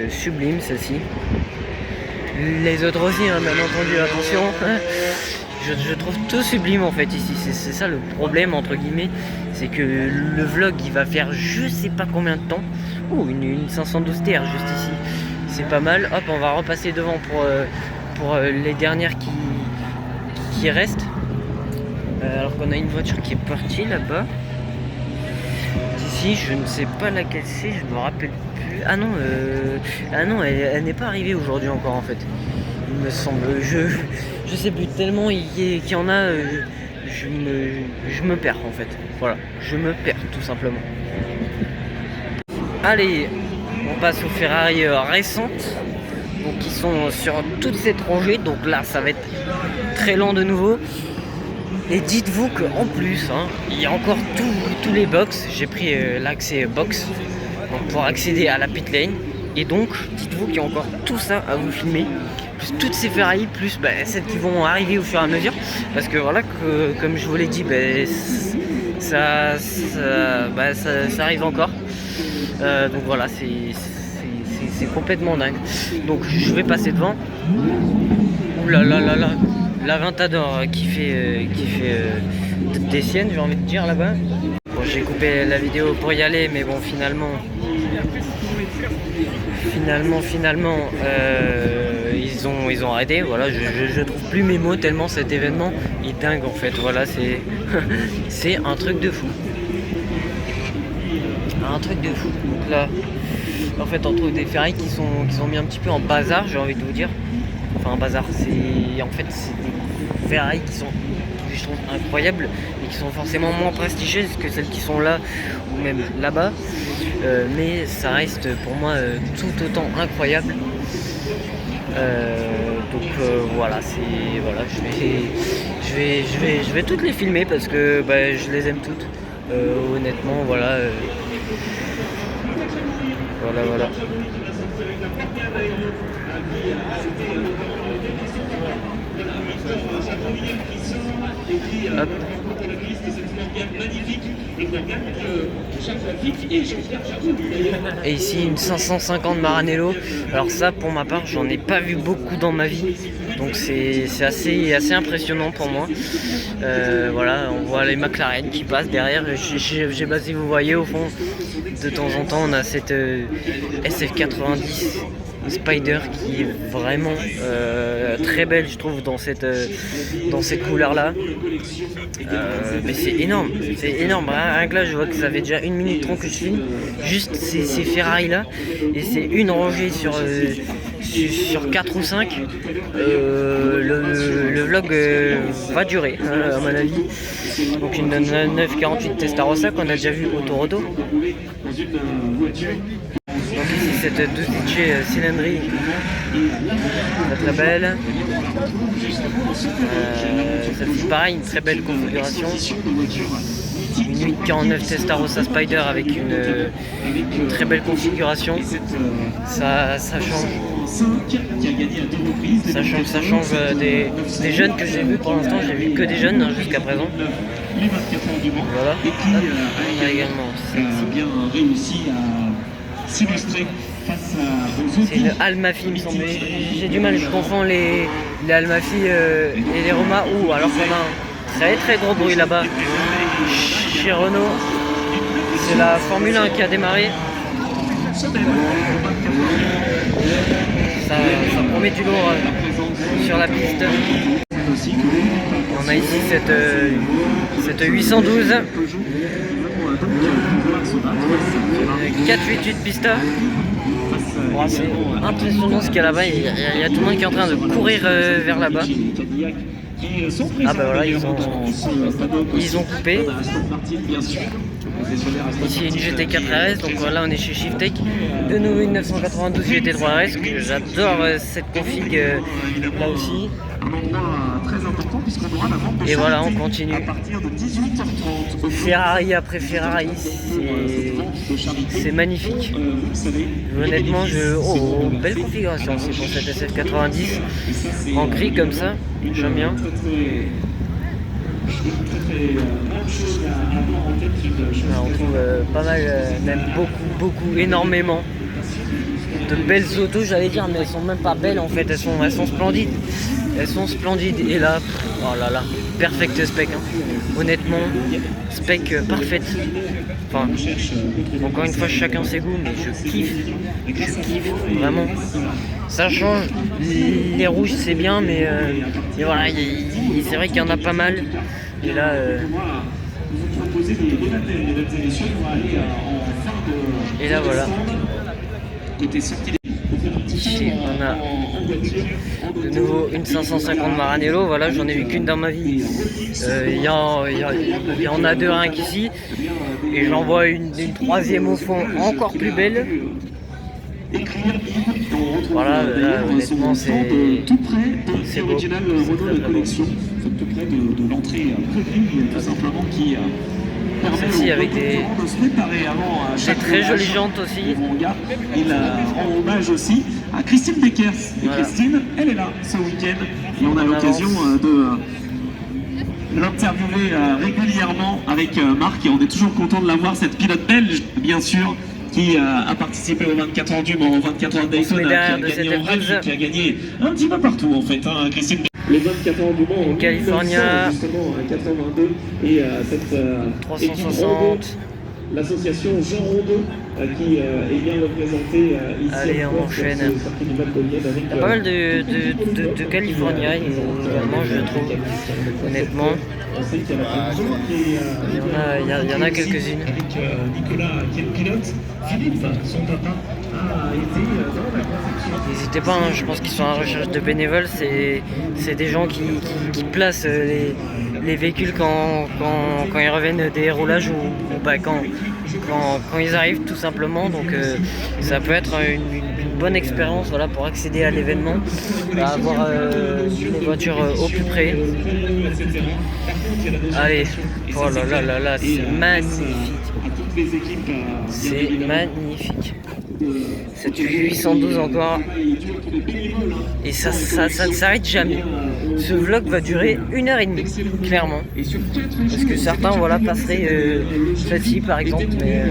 sublimes, celle-ci. Les autres aussi, hein, bien entendu, attention. Je trouve tout sublime en fait ici. C'est ça le problème entre guillemets, c'est que le vlog il va faire je sais pas combien de temps. Oh, une 512 TR juste ici, c'est pas mal. Hop, on va repasser devant pour les dernières qui restent. Alors qu'on a une voiture qui est partie là-bas. Ici, je ne sais pas laquelle c'est, je me rappelle plus. Ah non, elle n'est pas arrivée aujourd'hui encore en fait. Il me semble. Je sais plus tellement qu'il y en a. Je me perds en fait. Voilà, je me perds tout simplement. Allez, on passe aux Ferrari récentes. Donc qui sont sur toute cette rangée. Donc là, ça va être très lent de nouveau. Et dites-vous qu'en plus, il y a encore tous les box. J'ai pris l'accès box donc pour accéder à la pit lane. Et donc, dites-vous qu'il y a encore tout ça à vous filmer. Plus toutes ces Ferrari, plus celles qui vont arriver au fur et à mesure. Parce que voilà, comme je vous l'ai dit, ça arrive encore. Donc voilà, c'est complètement dingue. Donc je vais passer devant. Ouh là là là là. L'Aventador qui fait des siennes, j'ai envie de dire là-bas. Bon, j'ai coupé la vidéo pour y aller, mais bon, finalement, ils ont arrêté. Voilà, je trouve plus mes mots tellement cet événement est dingue en fait. Voilà, c'est un truc de fou. Un truc de fou. Donc là, en fait, on trouve des ferrailles qui sont mis un petit peu en bazar, j'ai envie de vous dire. Enfin, un bazar, c'est des ferrailles qui sont, je trouve, incroyables et qui sont forcément moins prestigieuses que celles qui sont là ou même là-bas, mais ça reste pour moi tout autant incroyable. Donc voilà, je vais toutes les filmer parce que je les aime toutes. Honnêtement, voilà. Voilà. Hop. Et ici une 550 Maranello. Alors ça, pour ma part, j'en ai pas vu beaucoup dans ma vie, donc c'est assez impressionnant pour moi. Voilà, on voit les McLaren qui passent derrière. Je sais pas si vous voyez au fond, de temps en temps on a cette SF90 Spider qui est vraiment très belle, je trouve, dans cette couleur là. Mais c'est énorme, rien que là je vois que ça fait déjà 1 minute 30 que je filme juste ces Ferrari là, et c'est une rangée sur 4 ou 5. Le vlog va durer à mon avis. Donc une 948 Testarossa qu'on a déjà vu au Torodo. Donc ici cette 12 inch cylindrée, très belle. Celle-ci pareil, une très belle configuration. Une 849 Testarossa Spider avec une très belle configuration. Ça change des jeunes que j'ai vus. Pour l'instant j'ai vu que des jeunes jusqu'à présent. Voilà. On a également bien réussi à s'illustrer C'est une Almafi, il me semble. J'ai du mal, je confonds les Almafi et les Roma. Ou alors qu'on a un très très gros bruit là-bas chez Renault. C'est la Formule 1 qui a démarré. Ça promet du lourd sur la piste. On a ici cette 812 488 Pista. Bon, c'est impressionnant ce qu'il y a là-bas. Il y a tout le monde qui est en train de courir vers là-bas. Ah bah voilà, ils ont coupé. Ici une GT4 RS, donc voilà on est chez Shiftech. De nouveau une 992 GT3 RS, que j'adore cette config là aussi. Et voilà, on continue. Ferrari après Ferrari, c'est magnifique. Honnêtement, belle configuration, c'est pour cette SF90 en gris comme ça, j'aime bien. On trouve pas mal, même beaucoup, énormément de belles autos, j'allais dire, mais elles sont même pas belles en fait, elles sont splendides. Elles sont splendides et là, oh là là, perfect spec, hein. Honnêtement, spec parfaite. Enfin, encore une fois, chacun ses goûts, mais je kiffe vraiment. Ça change, les rouges c'est bien, mais voilà, c'est vrai qu'il y en a pas mal. Et là, voilà. Ici, on a de nouveau une 550 Maranello. Voilà, j'en ai vu qu'une dans ma vie. Il y en a deux ici. Et j'en vois une troisième au fond encore plus belle. Voilà, là, honnêtement, c'est beau. C'est très beau. Celle-ci avec des très jolies jantes aussi. Il rend hommage aussi à Christine Beckers. Et voilà. Christine, elle est là ce week-end. Et on a l'occasion de l'interviewer régulièrement avec Marc. Et on est toujours content de l'avoir, cette pilote belge, bien sûr, qui a participé aux 24 heures du Mans, aux 24 heures de Daytona, qui a gagné un petit peu partout en fait, hein, Christine. Les 24 heures du Mans en California, justement, 82, et cette 360. L'association Jean Rondeau qui est bien représentée ici. Allez, on enchaîne. Il y a pas mal de California également, je trouve, honnêtement. Il y en a quelques-unes. Nicolas, qui est le pilote, Philippe, son papa, a été dans la conception. N'hésitez pas, hein, je pense qu'ils sont en recherche de bénévoles. C'est des gens qui placent les véhicules quand ils reviennent des roulages ou bah, quand ils arrivent tout simplement. Donc ça peut être une bonne expérience, voilà, pour accéder à l'événement, avoir les voitures au plus près. Allez, oh là là, c'est magnifique. C'est magnifique. Cette 812 encore. Et ça ne s'arrête jamais. Ce vlog va durer 1h30, clairement. Parce que certains, voilà, passeraient celle-ci par exemple. Mais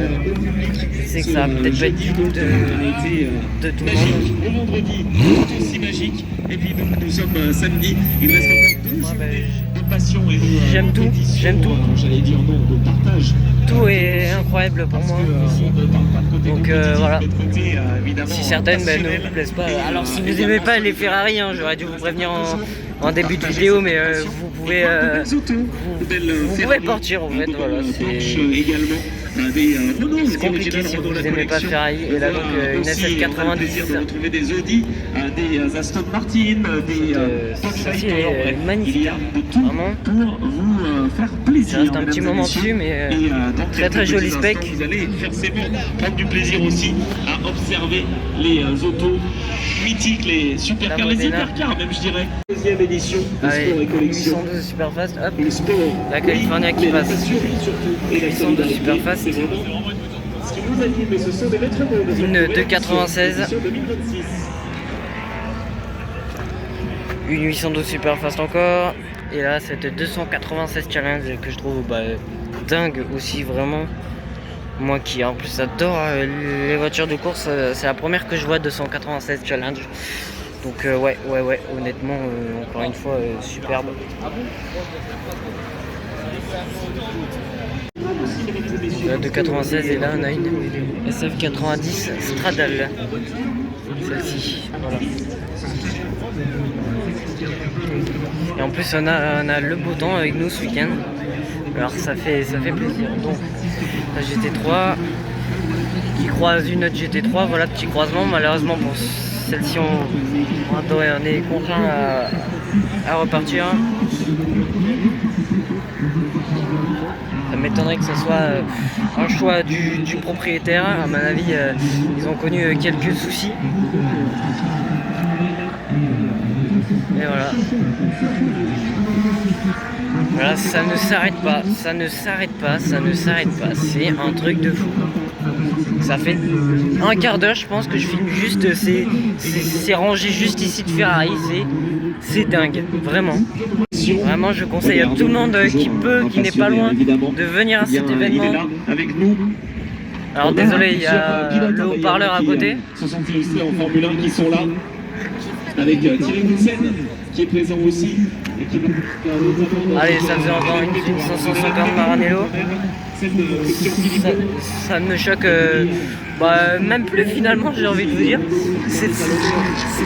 je sais que ça va peut-être pas être du goût de tout le monde. Au vendredi, tout aussi magique. Et puis nous sommes samedi. Il reste encore 2 journées de passion et de j'aime tout. J'allais dire non, de partage. Tout est incroyable pour moi ici. Donc voilà. Si certaines ne vous plaisent pas. Alors si vous n'aimez pas les Ferrari, hein, j'aurais dû vous prévenir en début de vidéo, mais vous pouvez partir en fait. Voilà, c'est compliqué si vous n'aimez pas Ferrari. Et là donc une SF90. On va retrouver des Audi, des Aston Martin, des celle-ci est magnifique, vraiment. Pour vous faire plaisir. Ça reste un petit moment dessus, mais très joli spec. Vous allez forcément prendre du plaisir aussi à observer les autos mythiques, les supercars, les hypercars même, je dirais. Deuxième édition de Sport et Collection. 812 Superfast, hop, Le sport, la California qui passe. La passion, surtout, et la 812 Superfast. c'est vraiment ce qui nous anime, mais ce sont des maîtres mots de Une 296. 2026. Une 812 Superfast encore. Et là, cette 296 Challenge que je trouve dingue aussi, vraiment. Moi qui en plus adore les voitures de course, c'est la première que je vois 296 Challenge. Donc ouais, honnêtement, encore une fois, superbe. La 296 et là on a une SF90 Stradale. Celle-ci, voilà. Et en plus on a le beau temps avec nous ce week-end. Alors ça fait plaisir. Donc la GT3 qui croise une autre GT3, voilà, petit croisement. Malheureusement pour celle-ci on est contraint à repartir. Ça m'étonnerait que ce soit un choix du propriétaire. À mon avis, ils ont connu quelques soucis. Et voilà. Voilà, ça ne s'arrête pas, ça ne s'arrête pas, ça ne s'arrête pas. C'est un truc de fou. Ça fait un quart d'heure, je pense, que je filme juste ces rangées juste ici de Ferrari. C'est dingue, vraiment. Vraiment, je conseille à tout le monde qui peut, qui n'est pas loin, de venir à cet événement. Il est là avec nous. Alors désolé, il y a le haut-parleur à côté. Ce sont illustrés en Formule 1 qui sont là. Avec Thierry Moussen qui est présent aussi. Et qui allez, ça faisait encore une 550 Maranello. Ça me choque même plus finalement, j'ai envie de vous dire. C'est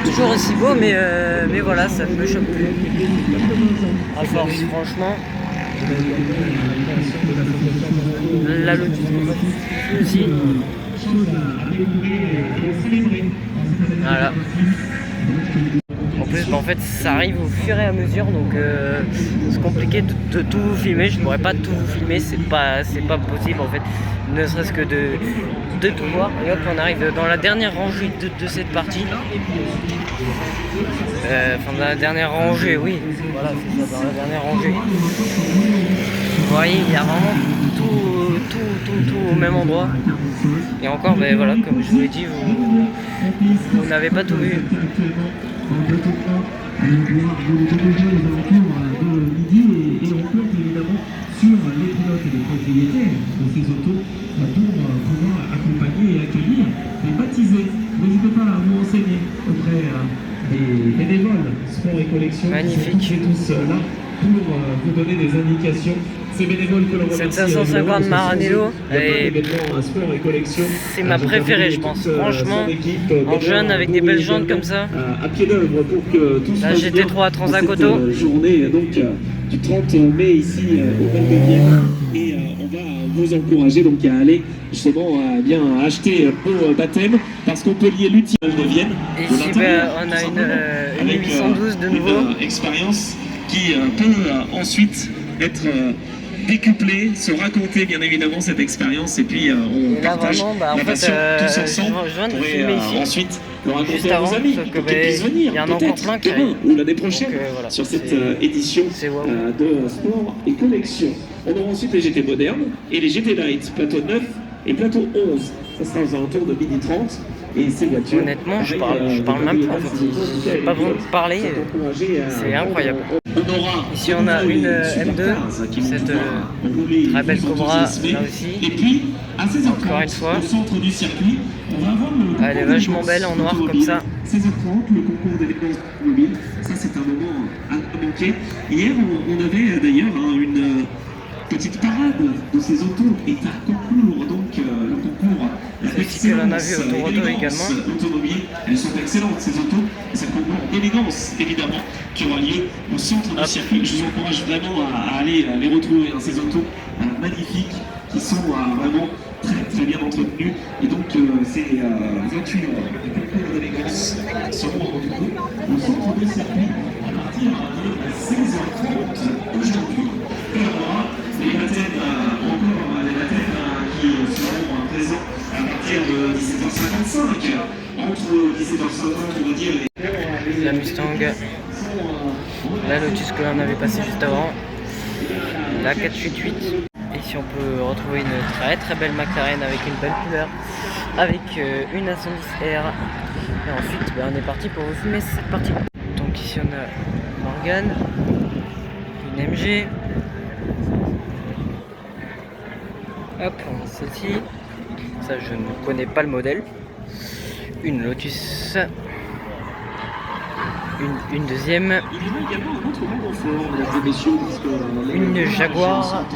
toujours aussi beau, mais voilà, ça ne me choque plus. À force, franchement. La Lotus aussi. Voilà. En plus, en fait, ça arrive au fur et à mesure, donc c'est compliqué de tout vous filmer. Je pourrais pas tout vous filmer, c'est pas possible en fait. Ne serait-ce que de tout voir. Et hop, on arrive dans la dernière rangée de cette partie. Enfin, dans la dernière rangée, oui. Voilà, c'est ça, dans la dernière rangée. Vous voyez, il y a vraiment tout au même endroit. Et encore, ben voilà, comme je vous l'ai dit, vous n'avez pas tout vu. Et on compte évidemment sur les pilotes et les propriétaires de ces autos pour pouvoir accompagner et accueillir et baptiser. N'hésitez pas à vous renseigner auprès des bénévoles Sport et Collection. Magnifique. Qui sont tous là pour vous donner des indications. Ces bénévoles que l'on remercie. Cette 550 Maranello, c'est ma préférée, je pense. Franchement, en jeune avec des belles jantes comme ça. À pied d'œuvre pour que tout la GT3 Transacoto. Journée donc du 30 mai ici au Val de Vienne. Et on va vous encourager donc à aller justement bien acheter vos baptêmes parce qu'on peut lier l'utilage de Vienne. Et ici on a une 812 de nouveau. Une expérience qui peut ensuite être décupler, se raconter bien évidemment cette expérience et puis on partage la passion tous ensemble pour ensuite le raconter à vos amis pour qu'ils puissent venir peut-être demain ou l'année prochaine voilà, sur cette édition de Sport et Collection. On aura ensuite les GT modernes et les GT Light, plateau 9 et plateau 11. Ça sera aux alentours de 12h30. Et ces voitures, honnêtement, je parle même pas en fait. J'ai pas besoin de parler, c'est incroyable. Ici on a une M2, cette très belle Cobra là aussi. Et puis, à 16h30, encore une fois, au centre du circuit, on va avoir elle est vachement belle en noir comme ça. 16h30, le concours d'élégance mobile, ça c'est un moment à manquer. Hier on avait d'ailleurs une petite parade de ces autos et un concours, donc le concours. Celle-ci que l'on a vu Autoroto également. Automobile, elles sont excellentes ces autos. Et c'est le concours d'élégance évidemment qui aura lieu au centre du circuit. Je vous encourage vraiment à aller les retrouver, ces autos magnifiques qui sont vraiment très bien entretenues. Et donc ces 28 concours d'élégance seront du coup au centre du circuit à partir de 16h30 aujourd'hui. Et on aura les baptêmes, encore les baptêmes qui seront présents à partir de 17h55, entre 17h50 on va dire la Mustang, la Lotus que l'on avait passé juste avant, la 488. Ici on peut retrouver une très belle McLaren avec une belle couleur, avec une A110R. Et ensuite on est parti pour vous filmer cette partie. Donc ici on a Morgan, une MG. Hop, on a celle-ci. Ça, je ne connais pas le modèle. Une Lotus. Une deuxième. Une Jaguar.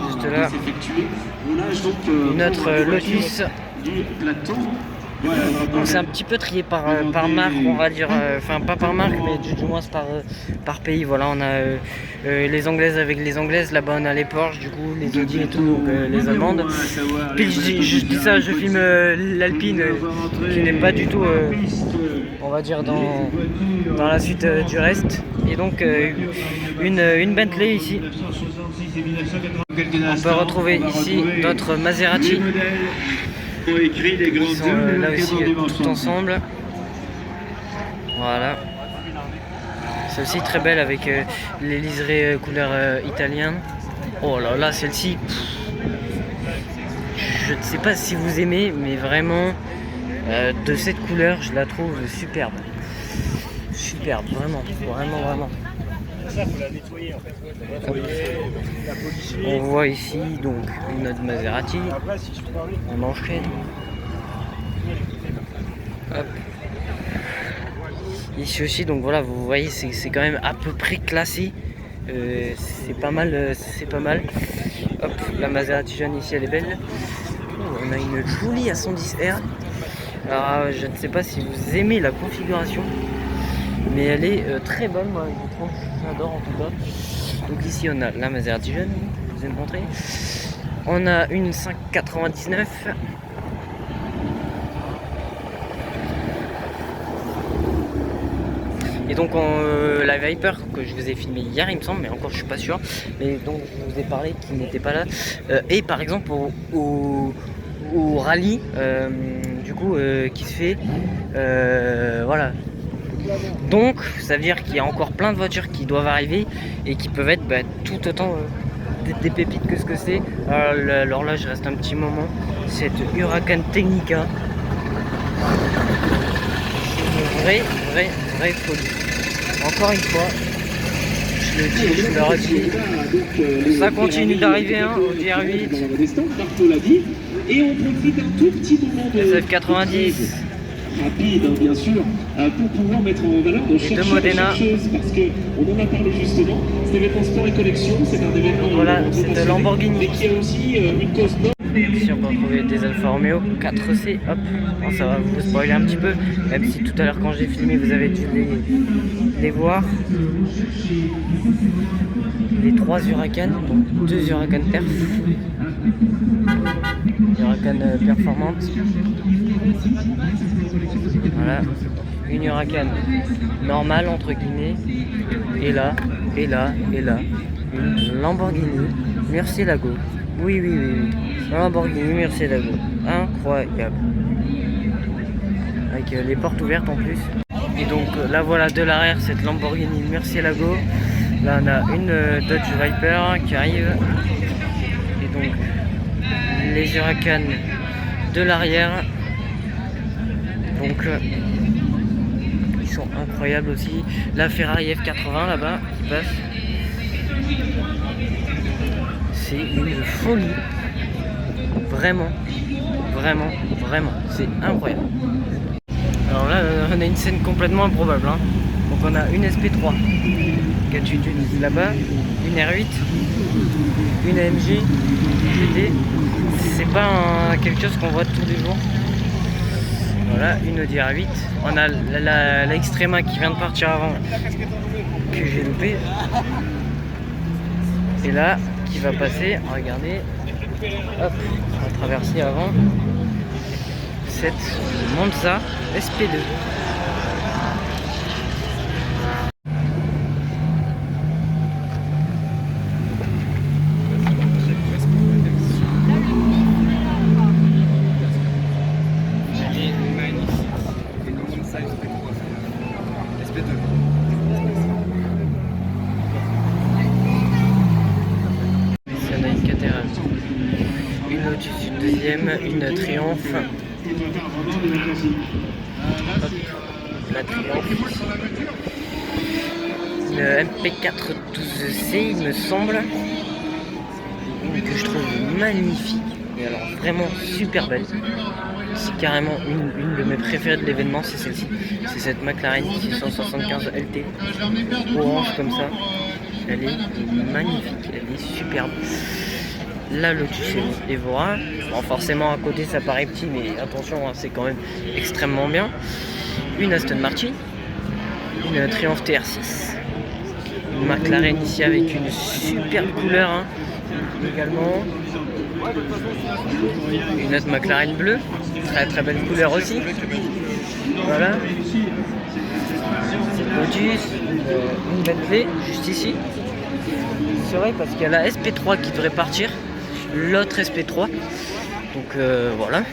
Juste là. Une autre Lotus. Donc c'est un petit peu trié par marque, on va dire, enfin pas par marque, mais du moins par pays. Voilà, on a les anglaises avec les anglaises, là-bas on a les Porsche, du coup les Audi et tout, donc les allemandes. Puis je dis ça, je filme l'Alpine qui n'est pas du tout, on va dire, dans la suite du reste. Et donc une Bentley ici. On peut retrouver ici d'autres Maserati. Ils sont là aussi tout ensemble. Voilà. Celle-ci très belle avec les liserés couleur italienne. Oh là là, celle-ci, je ne sais pas si vous aimez, mais vraiment de cette couleur, je la trouve superbe. Superbe, vraiment, vraiment, vraiment. Ça, faut la nettoyer en fait. On voit ici donc une autre Maserati. Après, si je peux parler. On enchaîne. Hop. Ici aussi, donc voilà, vous voyez, c'est quand même à peu près classé. C'est pas mal, c'est pas mal. Hop, la Maserati jaune ici, elle est belle. On a une jolie A110R. Alors, je ne sais pas si vous aimez la configuration, mais elle est très bonne, moi je trouve, j'adore en tout cas. Donc ici on a la Maserati jaune, je vous ai montré. On a une 599. Et donc la Viper que je vous ai filmé hier il me semble, mais encore je suis pas sûr. Mais donc je vous ai parlé qui n'était pas là. Et par exemple au rallye du coup qui se fait voilà. Donc ça veut dire qu'il y a encore plein de voitures qui doivent arriver et qui peuvent être tout autant des pépites que ce que c'est. L'horloge reste un petit moment. Cette Huracan Technica, c'est une vraie folie. Encore une fois, je le dis, je le redis, ça continue d'arriver au DR8, et on profite un tout petit moment de SF90. Rapide, hein, bien sûr, pour pouvoir mettre en valeur nos chercheurs et chercheuses, parce qu'on en a parlé justement. Cet événement sport et collection, c'est un événement voilà, c'est de Lamborghini, mais qui a aussi une cause noble. Ici on peut retrouver des Alfa Romeo 4C, hop, bon, ça va vous spoiler un petit peu, même si tout à l'heure quand j'ai filmé vous avez dû les voir. Les 3 Huracan, donc 2 Huracan Perf, Huracan performante. Voilà, une Huracan normale entre guillemets, et là, une Lamborghini Murcielago. Oui, Lamborghini Murcielago, incroyable. Avec les portes ouvertes en plus. Et donc là voilà de l'arrière cette Lamborghini Murcielago. Là on a une Dodge Viper qui arrive. Et donc les Huracan de l'arrière. Donc ils sont incroyables aussi. La Ferrari F80 là-bas qui passe. C'est une folie. Vraiment, c'est incroyable. Alors là, on a une scène complètement improbable. Hein. Donc on a une SP3 qui est une là-bas, une R8, une AMG GT. C'est pas quelque chose qu'on voit tous les jours. Voilà, une Audi R8. On a la Extrema qui vient de partir avant, que j'ai loupé. Et là, qui va passer, regardez, hop, on va traverser avant cette Monza SP2. Une Lotus, une deuxième, une Triumph. Hop, la Triumph. Une MP4 12C il me semble. Une que je trouve magnifique. mais alors vraiment super belle. C'est carrément une de mes préférées de l'événement, c'est celle-ci. C'est cette McLaren 675 LT, orange comme ça. Elle est magnifique, elle est superbe. La Lotus Evora, bon, forcément à côté ça paraît petit, mais attention, hein, c'est quand même extrêmement bien. Une Aston Martin, une Triumph TR6, une McLaren ici avec une superbe couleur, hein, également. Une autre McLaren bleue, très belle couleur aussi. Voilà. Cette Lotus, une Bentley juste ici. C'est vrai parce qu'il y a la SP3 qui devrait partir, l'autre SP3. Donc voilà.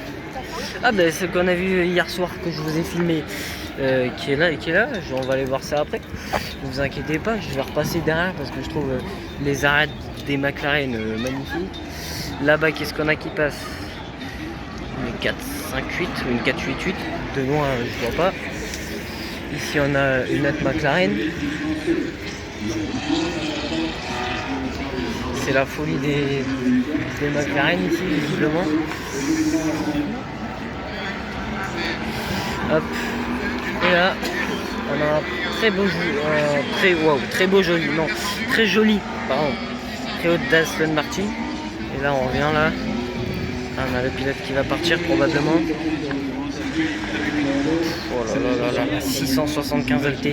Ah ben ce qu'on a vu hier soir que je vous ai filmé, qui est là, on va aller voir ça après. Ne vous inquiétez pas, je vais repasser derrière parce que je trouve les arrêts des McLaren magnifiques. Là-bas, qu'est-ce qu'on a qui passe? Une 458 ou une 488, de loin je vois pas. Ici on a une autre McLaren. C'est la folie des McLaren ici visiblement. Hop. Et là on a un très joli très haut d'Aston Martin. Et là on revient là. On a le pilote qui va partir probablement. Oh là là, 675 LT.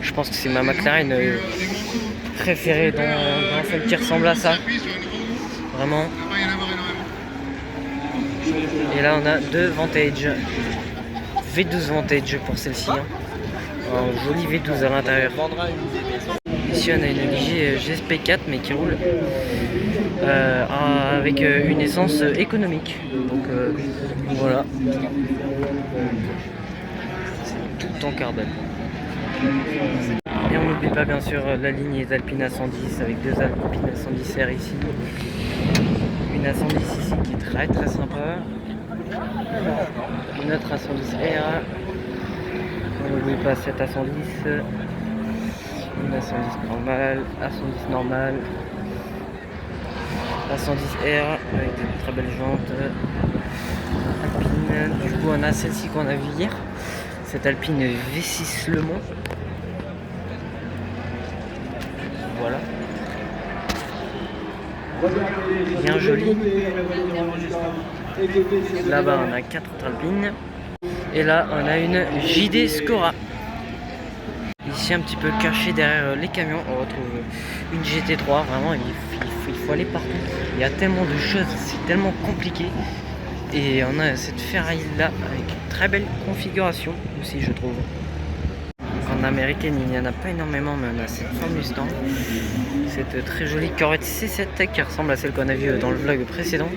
Je pense que c'est ma McLaren préférée dans celle qui ressemble à ça. Vraiment. Et là on a deux Vantage. V12 Vantage pour celle-ci. Hein. Un joli V12 à l'intérieur. Ici on a une Ligier GSP4 mais qui roule avec une essence économique. Donc voilà. C'est tout en carbone. Et on n'oublie pas bien sûr la ligne des Alpine A110 avec deux Alpine A110R ici. Une A110 ici qui est très sympa. Une autre A110R. On n'oublie pas cette A110. Une A110 normale, A110 normale. A110R avec de très belles jantes. Alpine. Du coup on a celle-ci qu'on a vue hier. Cette Alpine V6 Le Mans. Voilà. Bien joli. Là-bas on a 4 autres Alpines. Et là on a une JD Scora. Ici un petit peu caché derrière les camions, on retrouve une GT3. Vraiment il faut aller partout. Il y a tellement de choses, c'est tellement compliqué. Et on a cette Ferrari là avec une très belle configuration aussi je trouve. En américaine il n'y en a pas énormément, mais on a cette Ford Mustang. Cette très jolie Corvette C7 qui ressemble à celle qu'on a vue dans le vlog précédent.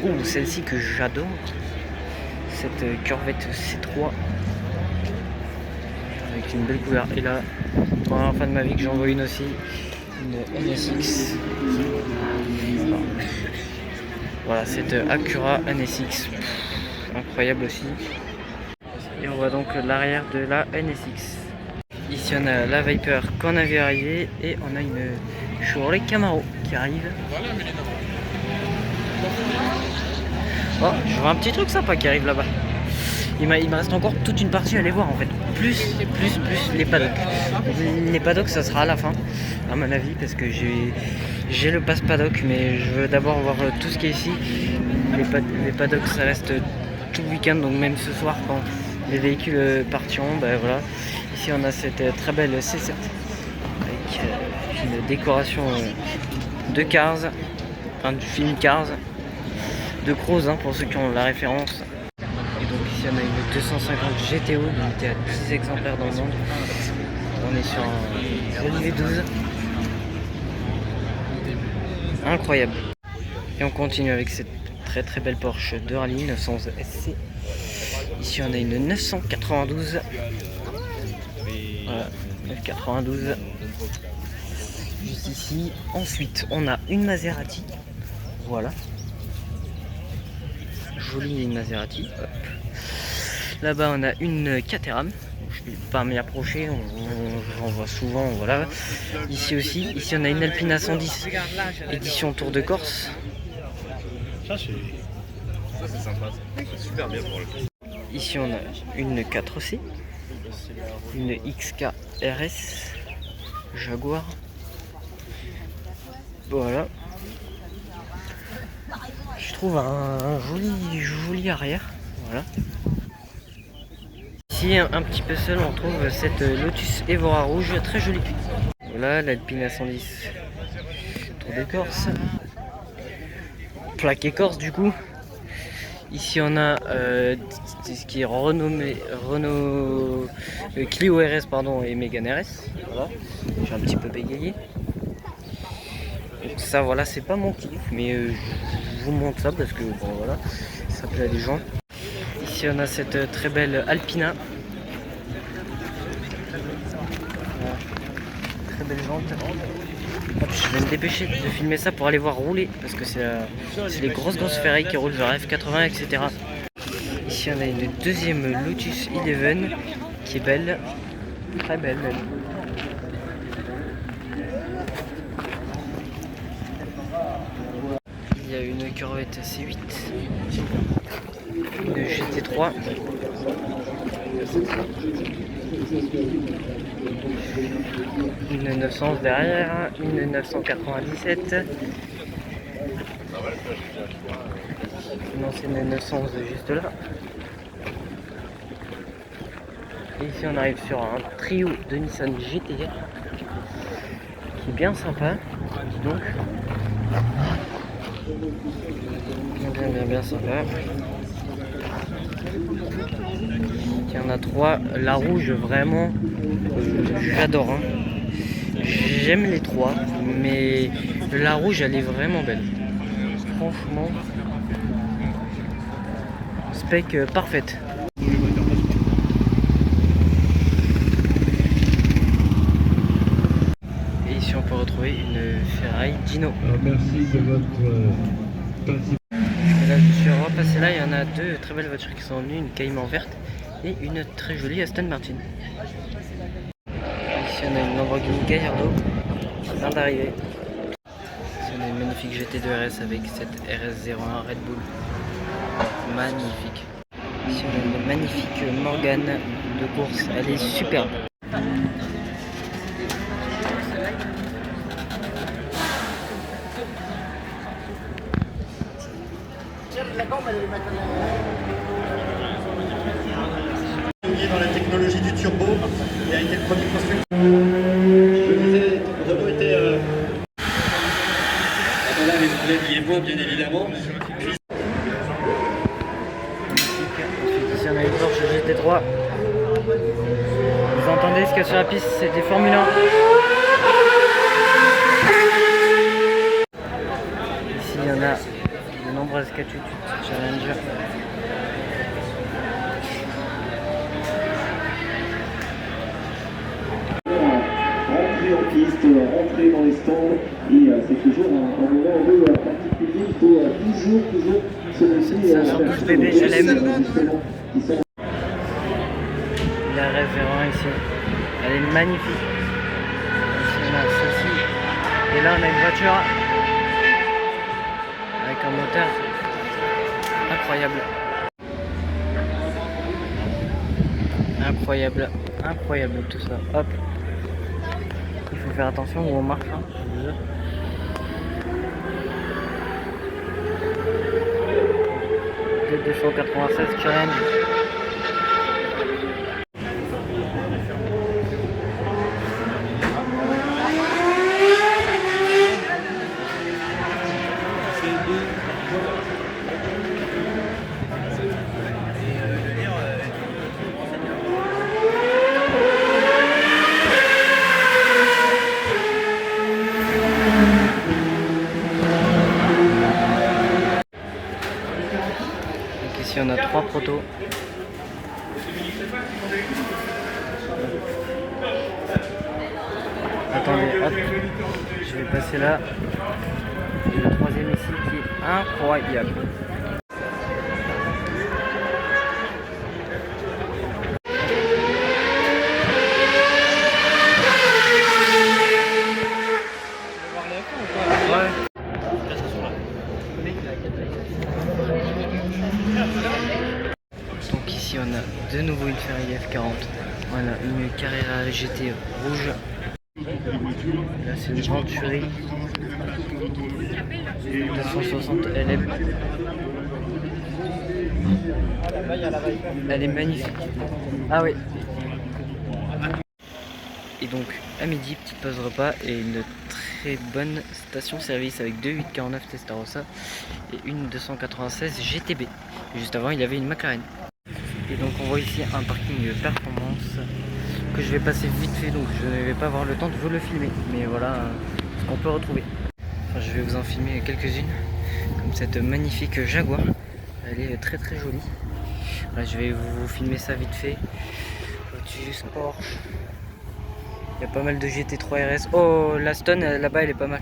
Ou celle-ci que j'adore. Cette Corvette C3. Avec une belle couleur. Et là, première fois de ma vie que j'en vois une aussi. Une NSX. Voilà, cette Acura NSX. Incroyable aussi. Et on voit donc l'arrière de la NSX. Ici on a la Viper qu'on a vu arriver. Et on a une Chevrolet Camaro qui arrive. Oh, je vois un petit truc sympa qui arrive là-bas. Il me reste encore toute une partie à aller voir en fait. Plus les paddocks. Les paddocks ça sera à la fin à mon avis parce que j'ai le pass paddock, mais je veux d'abord voir tout ce qui est ici. Les paddocks ça reste tout le week-end, donc même ce soir quand les véhicules partiront, ben voilà. Ici on a cette très belle C7 avec une décoration de Cars, enfin du film Cars, de Cruise hein, pour ceux qui ont la référence. Et donc ici on a une 250 GTO limitée à 10 exemplaires dans le monde. On est sur un joli V12. Incroyable. Et on continue avec cette très belle Porsche de rallye 911 SC. Ici on a une 992. Voilà, 992. Juste ici. Ensuite on a une Maserati. Voilà. Jolie Maserati. Hop. Là-bas on a une Caterham. Je ne vais pas m'y approcher, j'en vois souvent, voilà. Ici aussi, ici on a une Alpine A110 édition Tour de Corse. Ça c'est Ça c'est sympa, c'est super bien pour le coup. Ici on a une 4 aussi, une XK RS Jaguar. Voilà. Je trouve un joli arrière. Voilà. Ici un petit peu seul on trouve cette Lotus Evora rouge très jolie. Voilà l'Alpine A110 Tour d'écorce. Plaque écorce du coup. Ici on a ce qui est renommé Renault Clio RS pardon et Mégane RS. Voilà. J'ai un petit peu bégayé. Donc ça voilà c'est pas mon kiff mais je vous montre ça parce que bon voilà ça plaît à des gens. Ici on a cette très belle Alpina. Voilà. Très belle jante. Hop, je vais me dépêcher de filmer ça pour aller voir rouler parce que c'est les grosses ferrailles qui roulent vers F80 etc. Ici on a une deuxième Lotus Eleven qui est belle, très belle même. Il y a une Corvette C8, une GT3, une 911 derrière, une 997, une ancienne 911 juste là. Et ici on arrive sur un trio de Nissan GT-R qui est bien sympa, dis donc. Bien sympa. Il y en a 3. La rouge vraiment j'adore. Hein. J'aime les 3 mais la rouge elle est vraiment belle. Franchement spec parfaite. Et ici on peut retrouver une Ferrari Dino. Merci de votre participation. Là je suis repassé là, il y en a 2 très belles voitures qui sont venues, une Cayman verte et une très jolie Aston Martin. Ici on a une Lamborghini Gallardo qui vient d'arriver. Ici on a une magnifique GT2 RS avec cette RS01 Red Bull. Magnifique. Ici on a une magnifique Morgane de course, elle est superbe. Dans la technologie du turbo, il a été le premier constructeur. Je disais, Renault était. Là, les voix, bien évidemment. Ensuite, ici on a une Porsche GT3. Vous entendez ce qu'il y a sur la piste, c'est des Formule 1. Ici il y en a de nombreuses 488 Challenger. Rentrer en piste, rentrer dans les stands, et c'est toujours un moment un peu particulier. Il faut toujours se laisser. 512 bébés, je l'aime. La RS01 ici, elle est magnifique. Ici on a celle-ci. Et là on a une voiture avec un moteur incroyable. Incroyable tout ça. Hop. Il faut faire attention où on marche. Hein. T296 Challenge. Ici on a 3 protos. Attendez, hop, je vais passer là. Et le troisième ici qui est incroyable. Carrera GT rouge. Là c'est une Venturi 260 LM. Elle est magnifique. Ah oui. Et donc à midi, petite pause repas et une très bonne station-service avec deux 849 Testarossa et une 296 GTB. Et juste avant, il y avait une McLaren. Et donc on voit ici un parking performance que je vais passer vite fait, donc je ne vais pas avoir le temps de vous le filmer. Mais voilà ce qu'on peut retrouver. Enfin, je vais vous en filmer quelques-unes, comme cette magnifique Jaguar. Elle est très très jolie. Voilà, je vais vous filmer ça vite fait. Lotus, Porsche. Il y a pas mal de GT3 RS. Oh, l'Aston là-bas, elle est pas mal.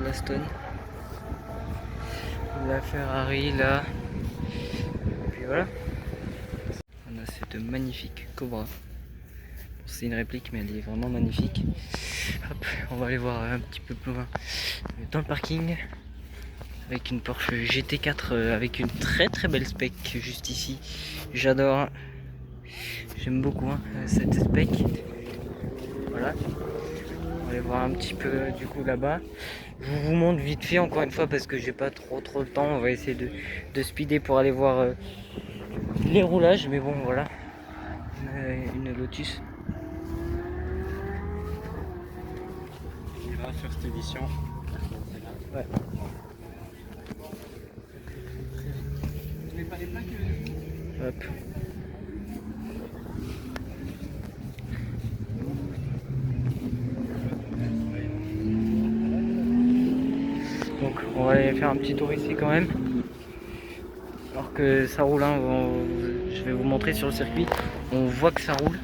L'Aston. La Ferrari là. Et puis voilà. On a cette magnifique Cobra. C'est une réplique, mais elle est vraiment magnifique. Hop, on va aller voir un petit peu plus loin dans le parking. Avec une Porsche GT4 avec une très très belle spec juste ici. J'adore. J'aime beaucoup cette spec. Voilà. On va aller voir un petit peu du coup là-bas. Je vous montre vite fait encore une fois parce que j'ai pas trop le temps. On va essayer de speeder pour aller voir les roulages. Mais bon voilà. Une Lotus. Là, first édition. Ouais. Hop. Donc on va aller faire un petit tour ici quand même. Alors que ça roule, je vais vous montrer sur le circuit. On voit que ça roule.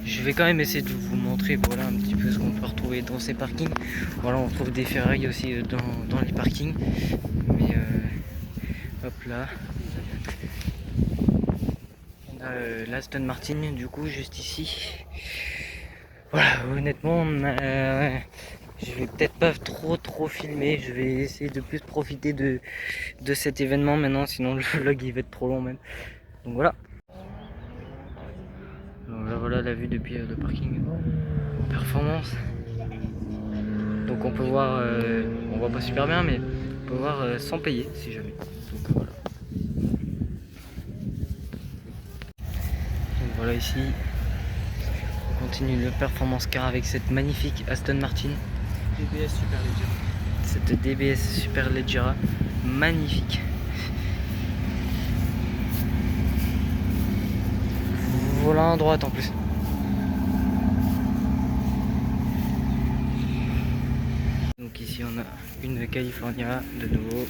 Je vais quand même essayer de vous montrer voilà un petit peu ce qu'on peut retrouver dans ces parkings. Voilà, on trouve des ferrailles aussi dans les parkings. Mais hop là. On a l'Aston Martin du coup juste ici. Voilà, honnêtement, je vais peut-être pas trop filmer. Je vais essayer de plus profiter de cet événement maintenant, sinon le vlog il va être trop long même. Donc voilà. Donc là, voilà la vue depuis le parking performance. Donc on peut voir, on voit pas super bien, mais on peut voir sans payer si jamais. Donc voilà. Donc voilà ici, on continue le performance car avec cette magnifique Aston Martin. DBS Superleggera. Cette DBS Superleggera, magnifique. Volant à droite en plus. Donc ici on a une California de nouveau.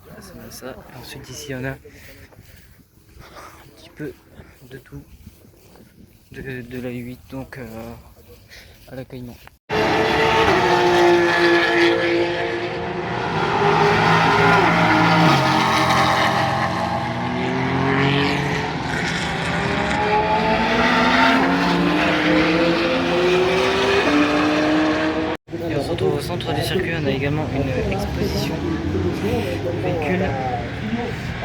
Là, ça a ça. Et ensuite ici on a un petit peu de tout. De la 8 donc à la Cayman. Et on se retrouve au centre du circuit, on a également une exposition véhicule. Là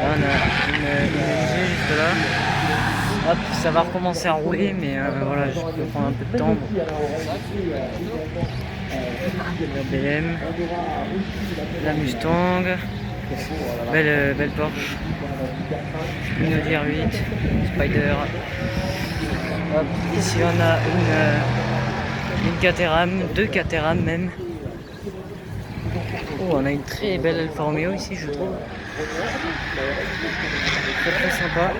on a une MG juste là. Hop, ça va recommencer à rouler, mais voilà, je peux prendre un peu de temps. La BM, la Mustang, belle Porsche, une Audi R8, Spider. Hop, ici on a une Caterham, deux Caterham même. Oh, on a une très belle Alfa Romeo ici, je trouve. Très sympa.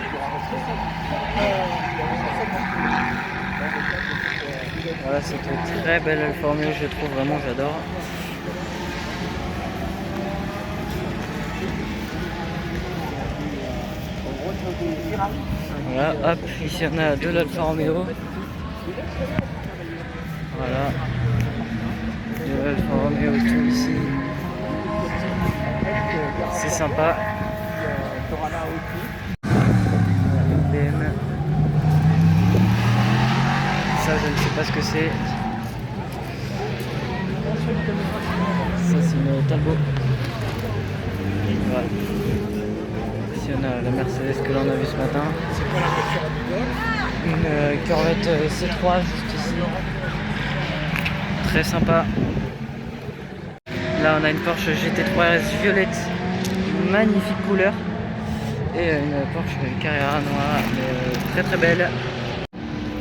Voilà, c'est une très belle Alfa Romeo, je trouve, vraiment, j'adore. Voilà, hop, ici on a de l'Alfa Romeo. Voilà. De l'Alfa Romeo tout ici. C'est sympa. BM. Ça, je ne sais pas ce que c'est. Ça, c'est une Talbot. Voilà. Ici, on a la Mercedes que l'on a vue ce matin. C'est quoi la voiture du Golf? Une Corvette C3 juste ici. Très sympa. Là on a une Porsche GT3 RS violette, magnifique couleur. Et une Porsche Carrera noire, mais très belle.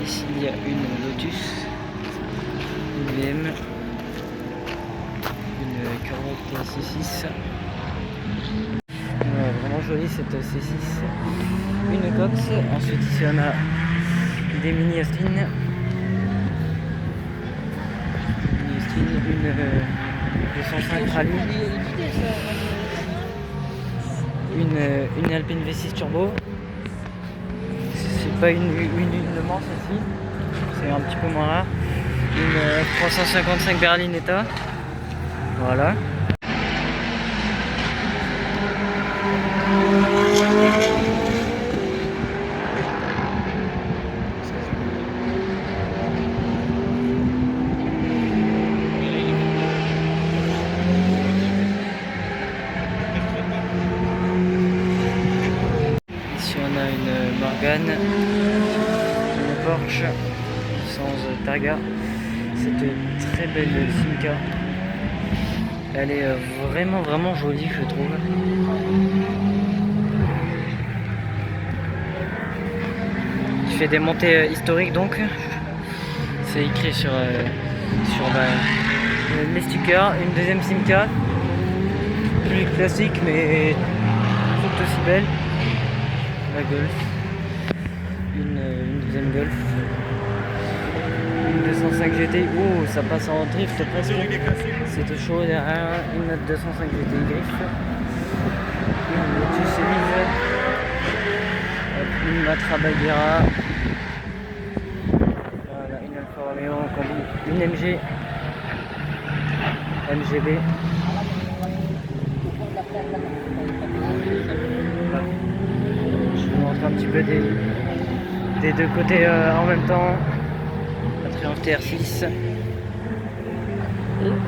Ici il y a une Lotus, une BM, une Corvette C6. Vraiment jolie cette C6. Une Cox. Ensuite ici on a des mini Austin. Une 205 Rally. Une Alpine V6 Turbo. C'est pas une Le Mans celle-ci. C'est un petit peu moins rare. Une 355 Berlinetta. Voilà. Ici on a une Morgane, une Porsche sans targa. C'est une très belle Simca. Elle est vraiment jolie, je trouve. Je fais des montées historiques donc. C'est écrit sur les stickers. Une deuxième Simca, plus classique mais tout aussi belle. La Golf. Une deuxième Golf. Une 205 GT. Oh, ça passe en drift presque. C'était chaud derrière. Une autre 205 GT griffe. Une Lotus Elise. Une Matra Bagheera. Voilà, une Alfa Romeo en combi. Une MG. MGB. Je vous montre un petit peu des deux côtés en même temps. La Triumph TR6. Et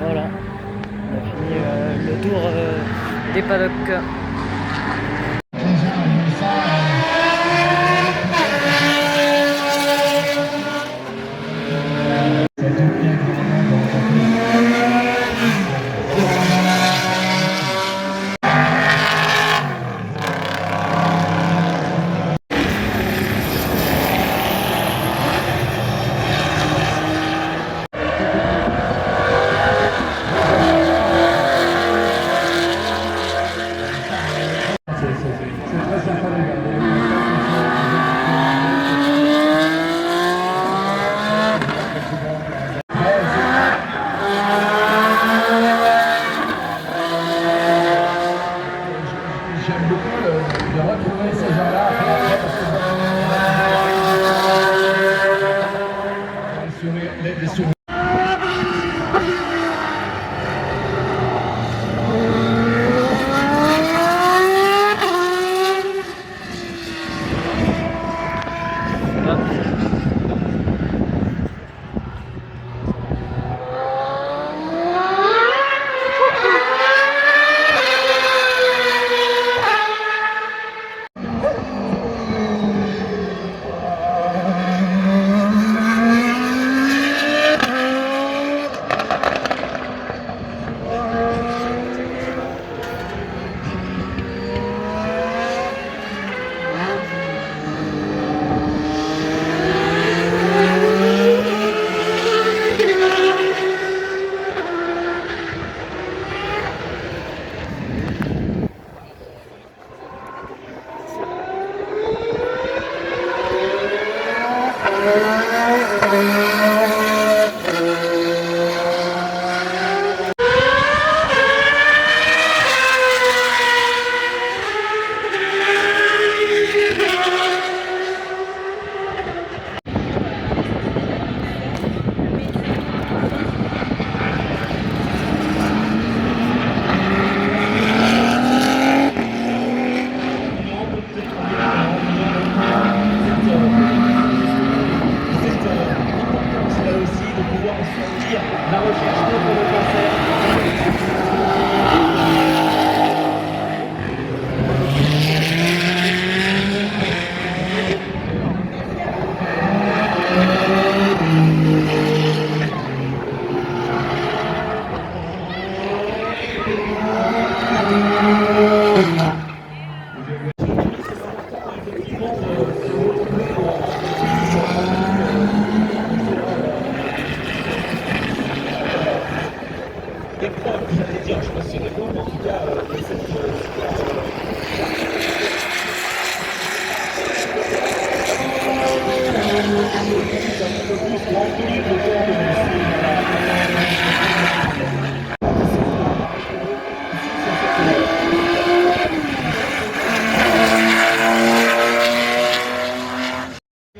voilà, on a fini le tour des paddocks. J'aime beaucoup de retrouver ces gens-là les souvenirs.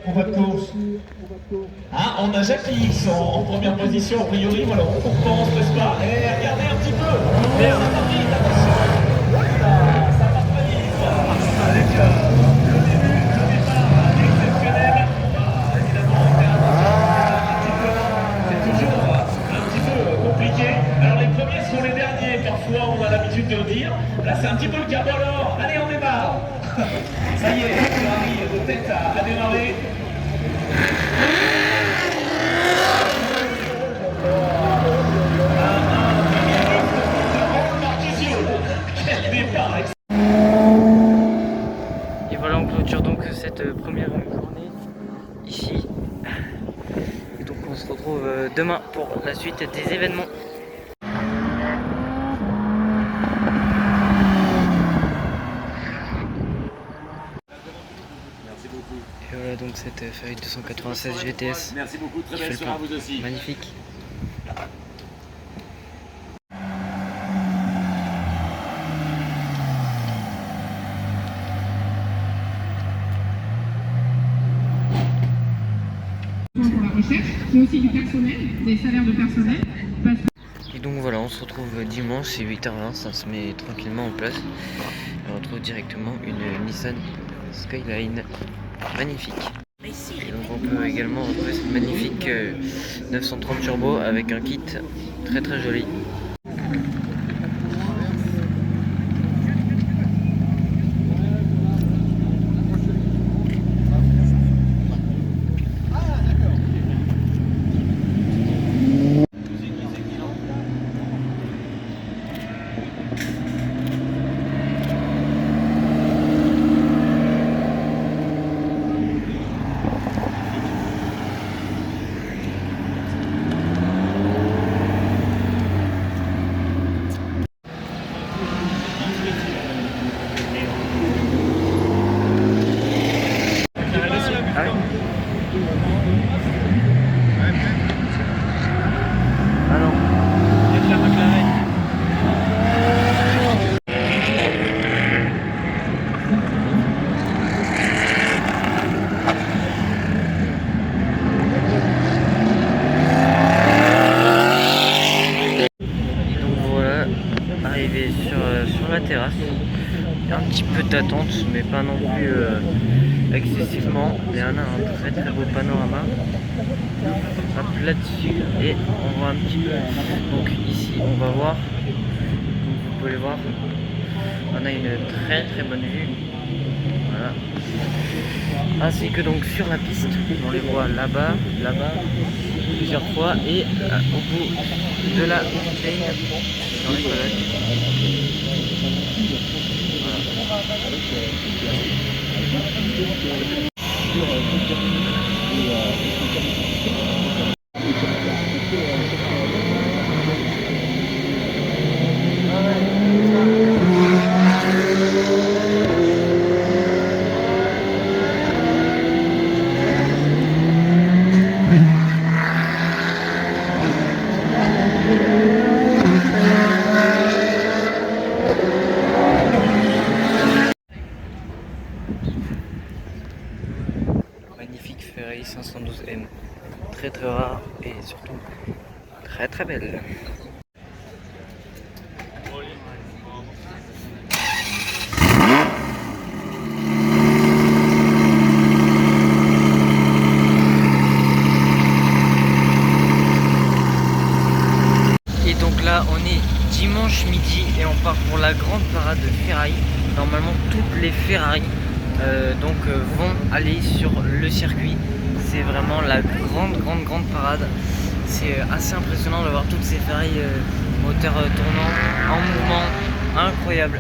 Pour votre course. Ah, on a Jacques X en première position, a priori, voilà, on pense, n'est-ce pas? Et regardez un petit peu, mais ça va vite, attention, ça va très vite, avec le départ exceptionnel, évidemment, c'est toujours un petit peu compliqué. Alors les premiers sont les derniers, parfois on a l'habitude de le dire, là c'est un petit peu le cas. Bon alors, allez on démarre. Ça y est, Ferrari de tête à démarrer. Et voilà, on clôture donc cette première journée ici. Et donc on se retrouve demain pour la suite des événements. Et voilà donc cette Ferrari 296 GTS. Merci beaucoup, très belle soirée à vous aussi. Magnifique. Pour la recherche, mais aussi du personnel, des salaires de personnel. Et donc voilà, on se retrouve dimanche, c'est 8h20, ça se met tranquillement en place. Et on retrouve directement une Nissan Skyline magnifique. Et donc on peut également retrouver cette magnifique 930 Turbo avec un kit très très joli. Sur la terrasse, il y a un petit peu d'attente mais pas non plus excessivement. Il y en a un très très beau panorama hop, là-dessus et on voit un petit peu. Donc ici on va voir, comme vous pouvez voir, on a une très très bonne vue, voilà. Ainsi que donc sur la piste, on les voit là-bas, plusieurs fois et au bout de la chaîne dans les collèges. Magnifique Ferrari 512M, très très rare et surtout très très belle. Et donc là on est dimanche midi et on part pour la grande parade de Ferrari. Normalement toutes les Ferrari vont aller sur le circuit. C'est vraiment la grande parade. C'est assez impressionnant de voir toutes ces Ferrari moteurs tournants en mouvement, incroyable.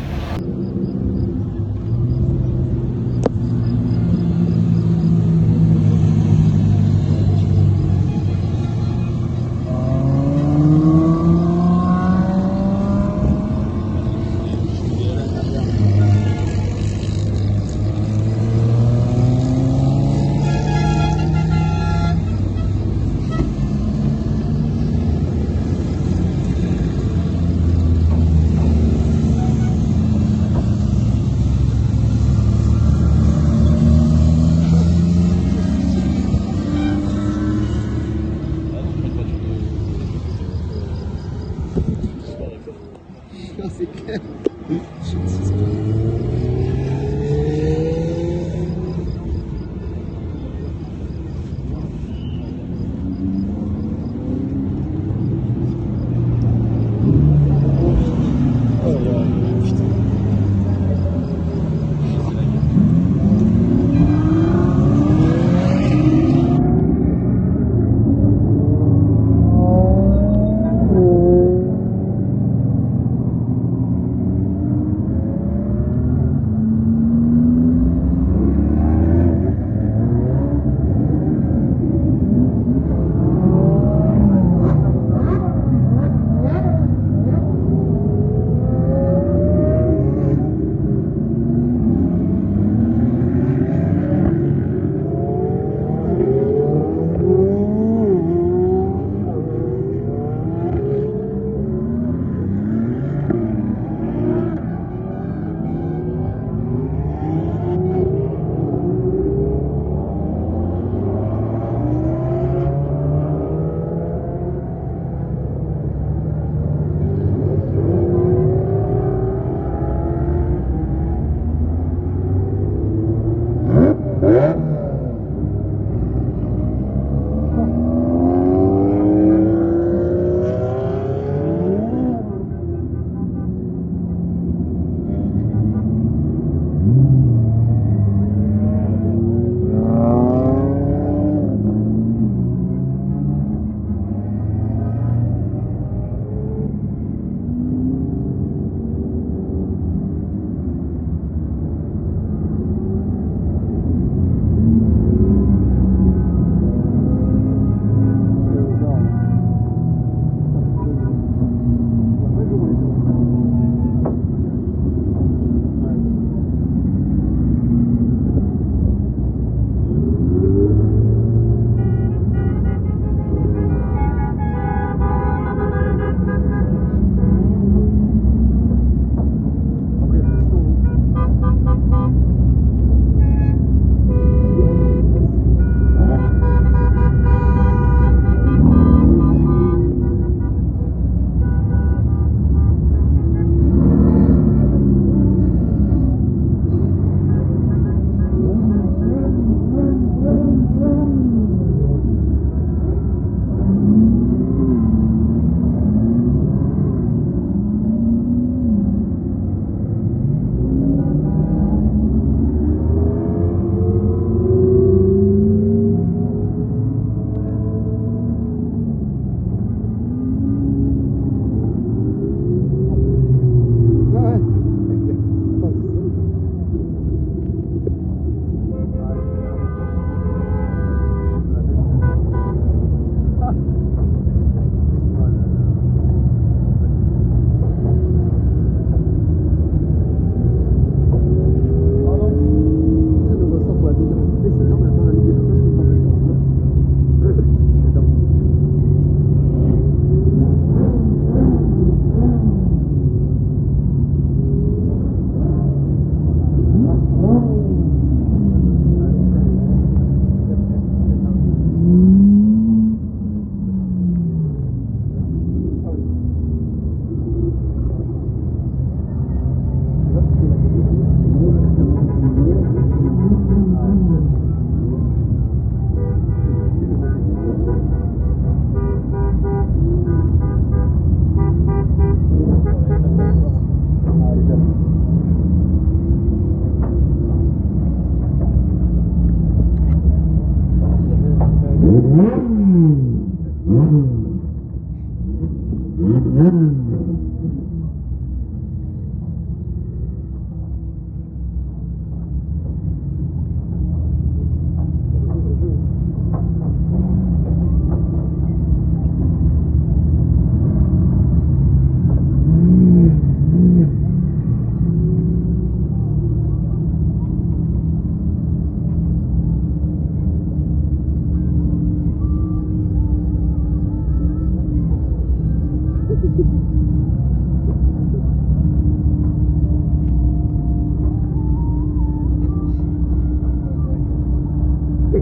Et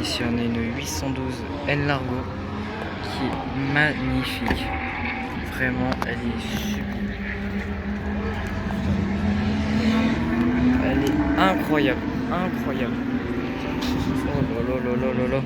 ici on a une 812 N Largo qui est magnifique. Vraiment, elle est super. Elle est incroyable, incroyable. Oh là là là là là là.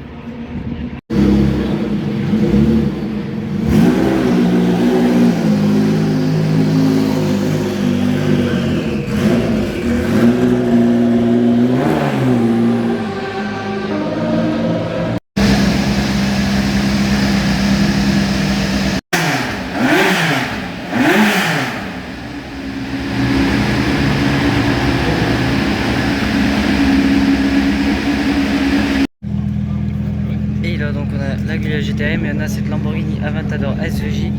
Et là donc on a la Giulia GTM et on a cette Lamborghini Aventador SVJ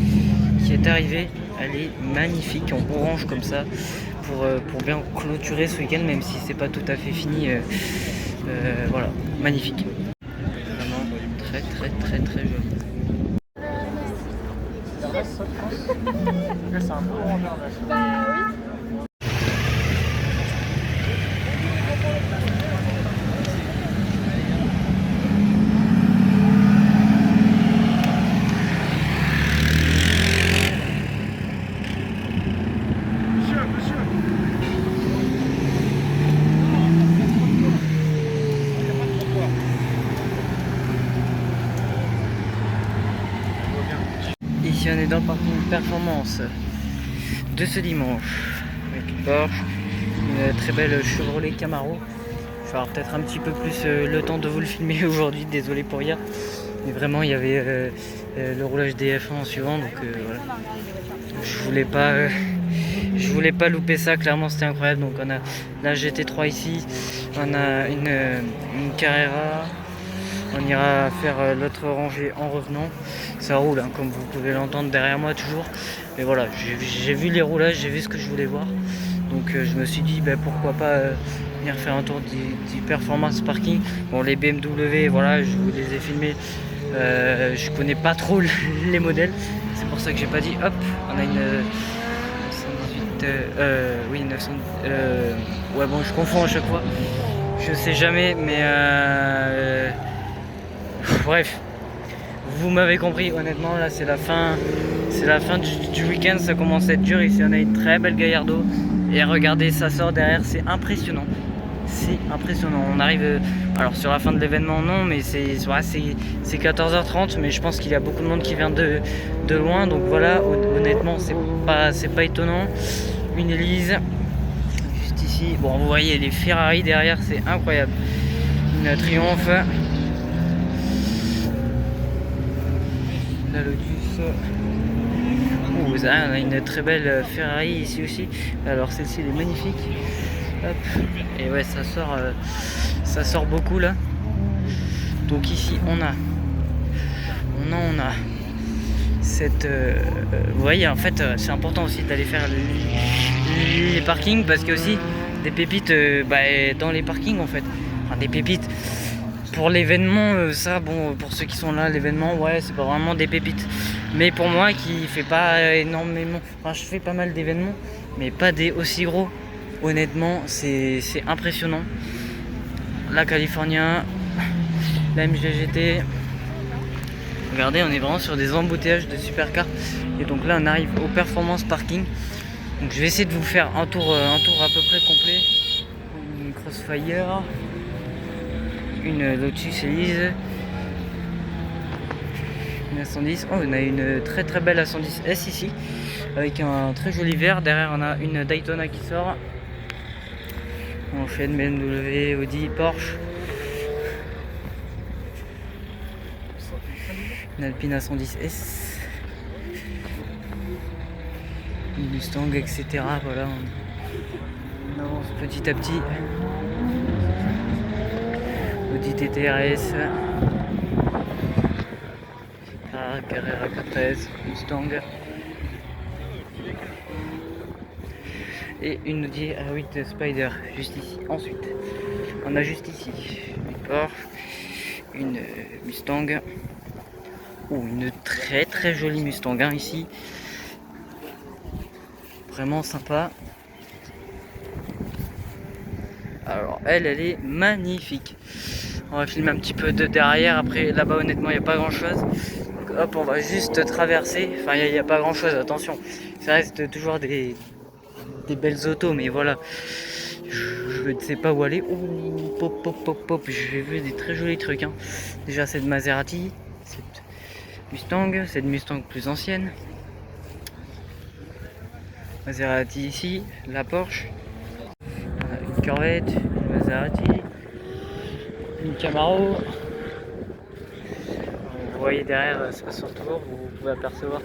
qui est arrivée. Elle est magnifique en orange comme ça pour bien clôturer ce week-end, même si c'est pas tout à fait fini. Voilà, magnifique. Vraiment très très très très joli. C'est un beau rondeur là. Ici on est dans le parking performance de ce dimanche avec une Porsche, une très belle Chevrolet Camaro. Je vais avoir peut-être un petit peu plus le temps de vous le filmer aujourd'hui, désolé pour hier, mais vraiment il y avait le roulage des F1 en suivant, donc voilà. Je voulais pas louper ça, clairement c'était incroyable. Donc on a la GT3 ici, on a une Carrera. On ira faire l'autre rangée en revenant. Ça roule, hein, comme vous pouvez l'entendre derrière moi toujours. Mais voilà, j'ai vu les roulages, j'ai vu ce que je voulais voir. Donc je me suis dit pourquoi pas venir faire un tour du performance parking. Bon, les BMW, voilà, je vous les ai filmés. Je connais pas trop les modèles. C'est pour ça que j'ai pas dit. Hop, on a une 918. Oui, 900. Ouais, bon, je confonds à chaque fois. Je sais jamais, mais bref, vous m'avez compris. Honnêtement, là c'est la fin du week-end, ça commence à être dur. Ici on a une très belle Gallardo et regardez, ça sort derrière, c'est impressionnant. C'est impressionnant. On arrive alors sur la fin de l'événement, non, mais c'est 14h30, mais je pense qu'il y a beaucoup de monde qui vient de loin, donc voilà. Honnêtement, c'est pas étonnant. Une Elise juste ici. Bon, vous voyez les Ferrari derrière, c'est incroyable. Une Triumph. La Lotus. Oh, ça, on a une très belle Ferrari ici aussi. Alors celle-ci elle est magnifique. Hop. Et ouais, ça sort beaucoup là. Donc ici on a cette vous voyez, en fait c'est important aussi d'aller faire les parkings, parce qu'il y a aussi des pépites dans les parkings en fait. Enfin, des pépites pour l'événement, ça bon, pour ceux qui sont là, l'événement, ouais, c'est pas vraiment des pépites. Mais pour moi qui fait pas énormément, enfin je fais pas mal d'événements, mais pas des aussi gros. Honnêtement, c'est impressionnant. La California, la MGGT. Regardez, on est vraiment sur des embouteillages de supercars. Et donc là, on arrive au performance parking. Donc je vais essayer de vous faire un tour à peu près complet. Une Crossfire, une Lotus Elise, une A110. Oh, on a une très très belle A110S ici, avec un très joli vert. Derrière, on a une Daytona qui sort. On enchaîne BMW, Audi, Porsche. Une Alpine A110S. Une Mustang, etc. Voilà, on avance petit à petit. Audi TT-RS. Carrera 413, Mustang. Et une Audi A8 Spider juste ici. Ensuite, on a juste ici une Porsche, une Mustang, ou une très très jolie Mustang ici, vraiment sympa. Alors elle est magnifique. On va filmer un petit peu de derrière. Après là-bas honnêtement il n'y a pas grand chose. Donc, hop, on va juste traverser. Enfin il n'y a pas grand chose, attention. Ça reste toujours des belles autos, mais voilà. Je ne sais pas où aller. Oh, pop pop pop pop. J'ai vu des très jolis trucs. Hein. Déjà cette Maserati, cette Mustang plus ancienne. Maserati ici, la Porsche. Une Corvette, une Maserati, une Camaro. Vous voyez derrière, c'est pas sur le tour, vous pouvez apercevoir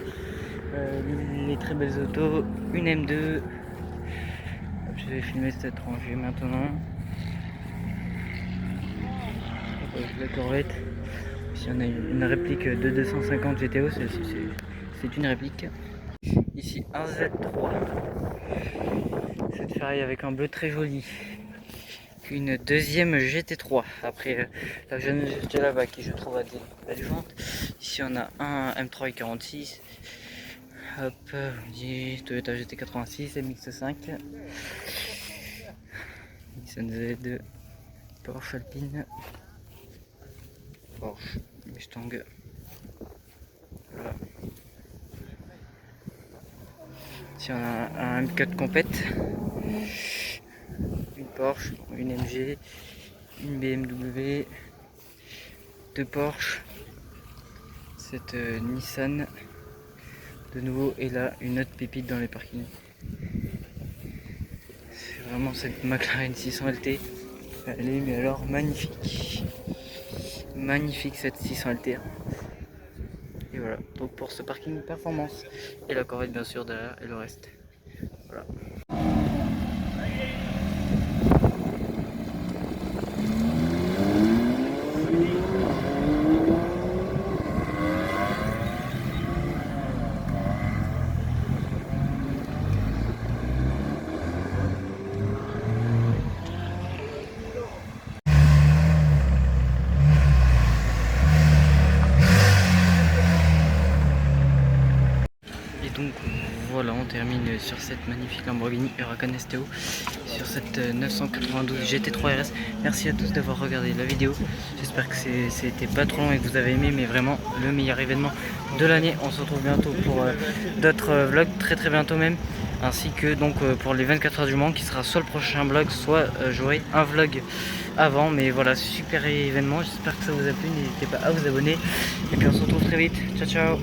les très belles autos, une M2. Je vais filmer cette rangée maintenant. La Corvette. Ici on a une réplique de 250 GTO, c'est une réplique. Ici un Z3. Cette Ferrari avec un bleu très joli. Une deuxième GT3. Après la jeune là-bas qui je trouve a des belles jantes. Ici on a un M3 46. Hop, on dit Toyota GT86, MX5. Nissan Z, Porsche Alpine, Porsche Mustang. Voilà. Ici on a un M4 compète, une Porsche, une MG, une BMW, deux Porsche, cette Nissan de nouveau, et là une autre pépite dans les parkings. C'est vraiment cette McLaren 600 LT, elle est mais alors magnifique, magnifique cette 600 LT. Et voilà, donc pour ce parking performance, et la Corvette bien sûr derrière et le reste. Voilà. Donc voilà, on termine sur cette magnifique Lamborghini Huracan STO, sur cette 992 GT3 RS. Merci à tous d'avoir regardé la vidéo. J'espère que c'était pas trop long et que vous avez aimé, mais vraiment le meilleur événement de l'année. On se retrouve bientôt pour d'autres vlogs, très bientôt même, ainsi que donc pour les 24 heures du Mans, qui sera soit le prochain vlog, soit j'aurai un vlog avant. Mais voilà, super événement, j'espère que ça vous a plu, n'hésitez pas à vous abonner et puis on se retrouve très vite. Ciao ciao.